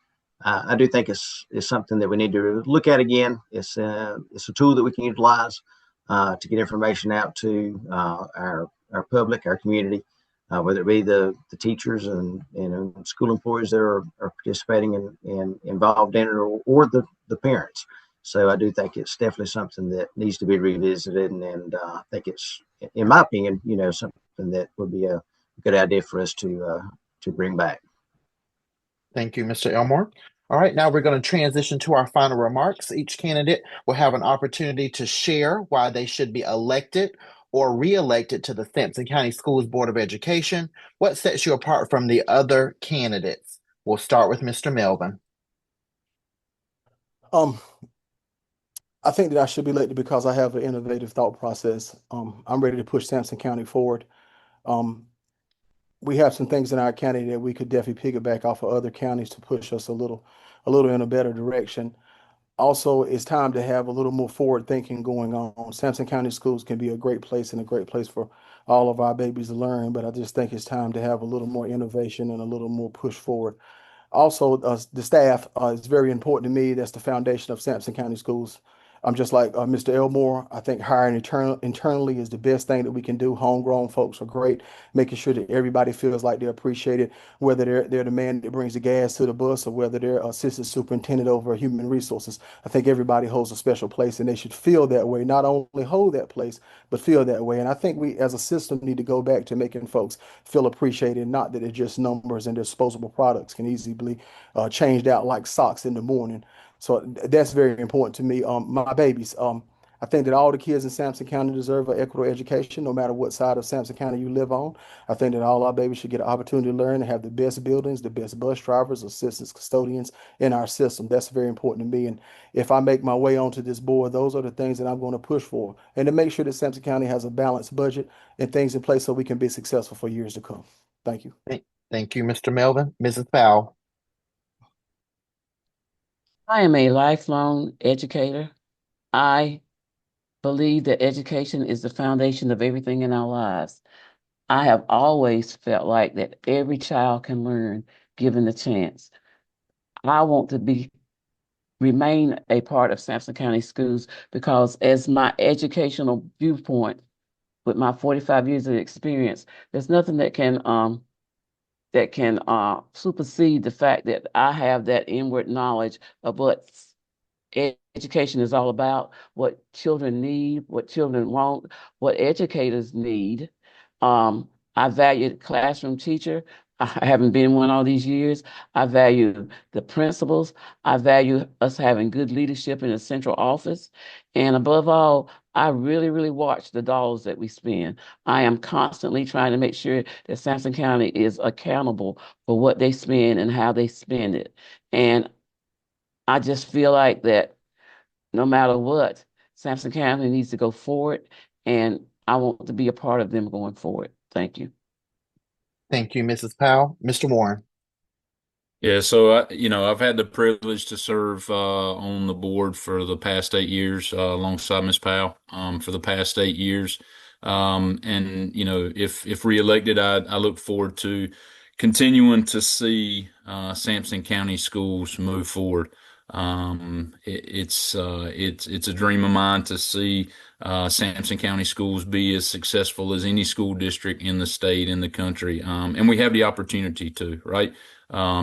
I do think it's something that we need to look at again. It's a tool that we can utilize to get information out to our public, our community, whether it be the teachers and school employees that are participating and involved in it, or the parents. So I do think it's definitely something that needs to be revisited, and I think it's, in my opinion, something that would be a good idea for us to bring back. Thank you, Mr. Elmore. All right, now we're going to transition to our final remarks. Each candidate will have an opportunity to share why they should be elected or re-elected to the Sampson County Schools Board of Education. What sets you apart from the other candidates? We'll start with Mr. Melvin. I think that I should be elected because I have an innovative thought process. I'm ready to push Sampson County forward. We have some things in our county that we could definitely piggyback off of other counties to push us a little in a better direction. Also, it's time to have a little more forward thinking going on. Sampson County Schools can be a great place and a great place for all of our babies to learn, but I just think it's time to have a little more innovation and a little more push forward. Also, the staff is very important to me. That's the foundation of Sampson County Schools. I'm just like Mr. Elmore. I think hiring internally is the best thing that we can do. Homegrown folks are great, making sure that everybody feels like they're appreciated, whether they're the man that brings the gas to the bus or whether they're assistant superintendent over human resources. I think everybody holds a special place, and they should feel that way. Not only hold that place, but feel that way. And I think we, as a system, need to go back to making folks feel appreciated, not that it's just numbers and disposable products can easily be changed out like socks in the morning. So that's very important to me. My babies, I think that all the kids in Sampson County deserve an equitable education, no matter what side of Sampson County you live on. I think that all our babies should get an opportunity to learn and have the best buildings, the best bus drivers, assistants, custodians in our system. That's very important to me. And if I make my way onto this board, those are the things that I'm going to push for. And to make sure that Sampson County has a balanced budget and things in place so we can be successful for years to come. Thank you. Thank you, Mr. Melvin. Mrs. Powell. I am a lifelong educator. I believe that education is the foundation of everything in our lives. I have always felt like that every child can learn given the chance. I want to remain a part of Sampson County Schools because as my educational viewpoint, with my 45 years of experience, there's nothing that can supersede the fact that I have that inward knowledge of what education is all about, what children need, what children want, what educators need. I value the classroom teacher. I haven't been one all these years. I value the principals. I value us having good leadership in the central office. And above all, I really, really watch the dollars that we spend. I am constantly trying to make sure that Sampson County is accountable for what they spend and how they spend it. And I just feel like that no matter what, Sampson County needs to go forward, and I want to be a part of them going forward. Thank you. Thank you, Mrs. Powell. Mr. Warren. Yeah, so I've had the privilege to serve on the board for the past 8 years alongside Ms. Powell for the past 8 years. And if reelected, I look forward to continuing to see Sampson County schools move forward. It's a dream of mine to see Sampson County schools be as successful as any school district in the state, in the country. And we have the opportunity to, right?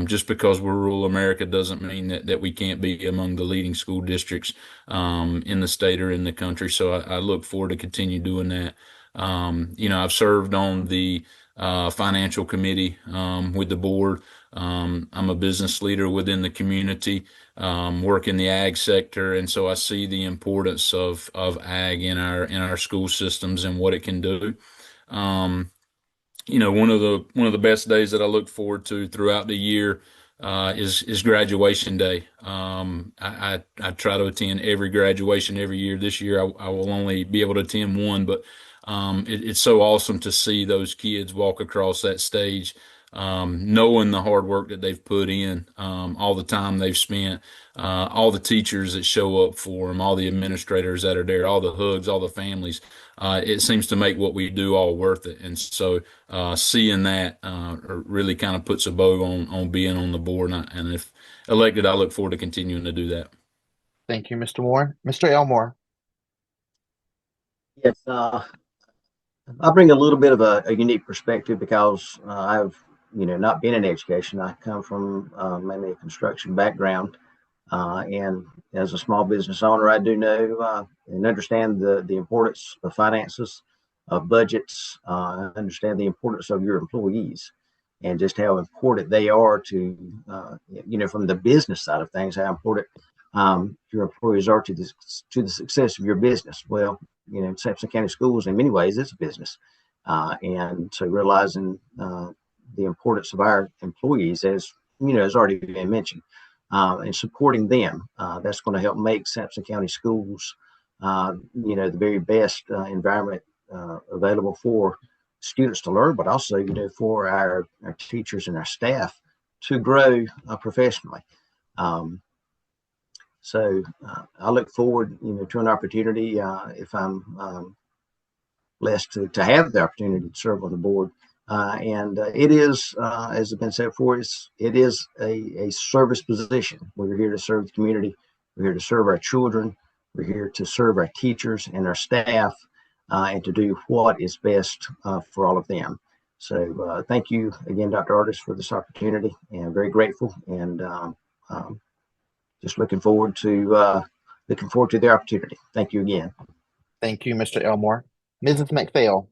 Just because we're rural America doesn't mean that we can't be among the leading school districts in the state or in the country. So I look forward to continue doing that. I've served on the financial committee with the board. I'm a business leader within the community, work in the ag sector, and so I see the importance of ag in our school systems and what it can do. One of the best days that I look forward to throughout the year is graduation day. I try to attend every graduation every year. This year I will only be able to attend one, but it's so awesome to see those kids walk across that stage, knowing the hard work that they've put in, all the time they've spent, all the teachers that show up for them, all the administrators that are there, all the hugs, all the families. It seems to make what we do all worth it. And so seeing that really kind of puts a bow on being on the board. And if elected, I look forward to continuing to do that. Thank you, Mr. Warren. Mr. Elmore. Yes, I bring a little bit of a unique perspective because I've, not been in education. I come from mainly a construction background, and as a small business owner, I do know and understand the importance of finances, of budgets. I understand the importance of your employees, and just how important they are to, from the business side of things, how important your employees are to the success of your business. Well, Sampson County Schools, in many ways, it's a business. And so realizing the importance of our employees, as has already been mentioned, and supporting them, that's going to help make Sampson County Schools, the very best environment available for students to learn, but also, for our teachers and our staff to grow professionally. So I look forward, to an opportunity if I'm blessed to have the opportunity to serve on the board. And it is, as has been said before, it is a service position. We're here to serve the community. We're here to serve our children. We're here to serve our teachers and our staff, and to do what is best for all of them. So thank you again, Dr. Artis, for this opportunity, and very grateful, and just looking forward to the opportunity. Thank you again. Thank you, Mr. Elmore. Mrs. McPhail.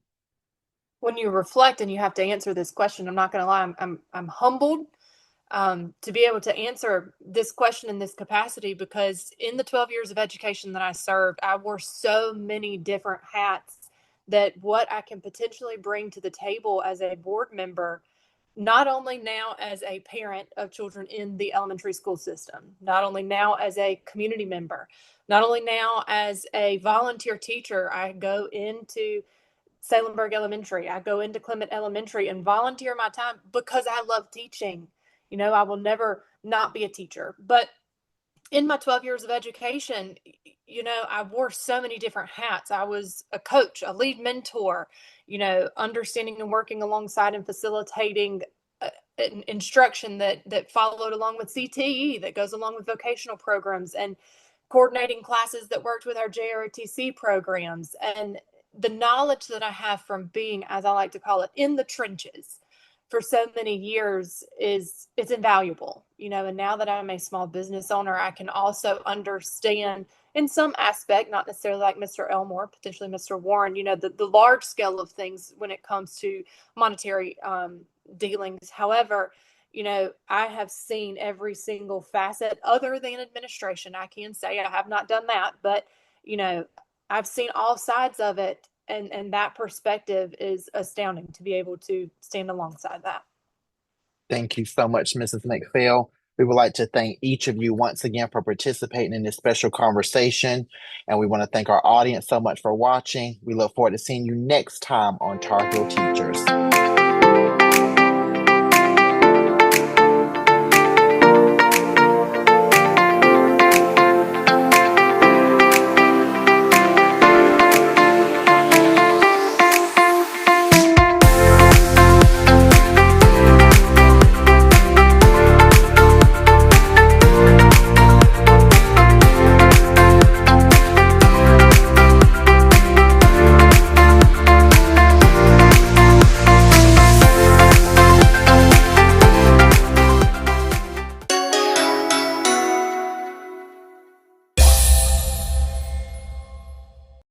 When you reflect and you have to answer this question, I'm not going to lie, I'm humbled to be able to answer this question in this capacity, because in the 12 years of education that I served, I wore so many different hats that what I can potentially bring to the table as a board member, not only now as a parent of children in the elementary school system, not only now as a community member, not only now as a volunteer teacher. I go into Salemburg Elementary, I go into Clement Elementary and volunteer my time because I love teaching. I will never not be a teacher. But in my 12 years of education, I wore so many different hats. I was a coach, a lead mentor, understanding and working alongside and facilitating instruction that followed along with CTE, that goes along with vocational programs, and coordinating classes that worked with our JROTC programs. And the knowledge that I have from being, as I like to call it, in the trenches for so many years it's invaluable, and now that I'm a small business owner, I can also understand in some aspect, not necessarily like Mr. Elmore, potentially Mr. Warren, the large scale of things when it comes to monetary dealings. However, I have seen every single facet other than administration. I can say I have not done that, but, I've seen all sides of it. And that perspective is astounding to be able to stand alongside that. Thank you so much, Mrs. McPhail. We would like to thank each of you once again for participating in this special conversation. And we want to thank our audience so much for watching. We look forward to seeing you next time on Tar Heel Teachers.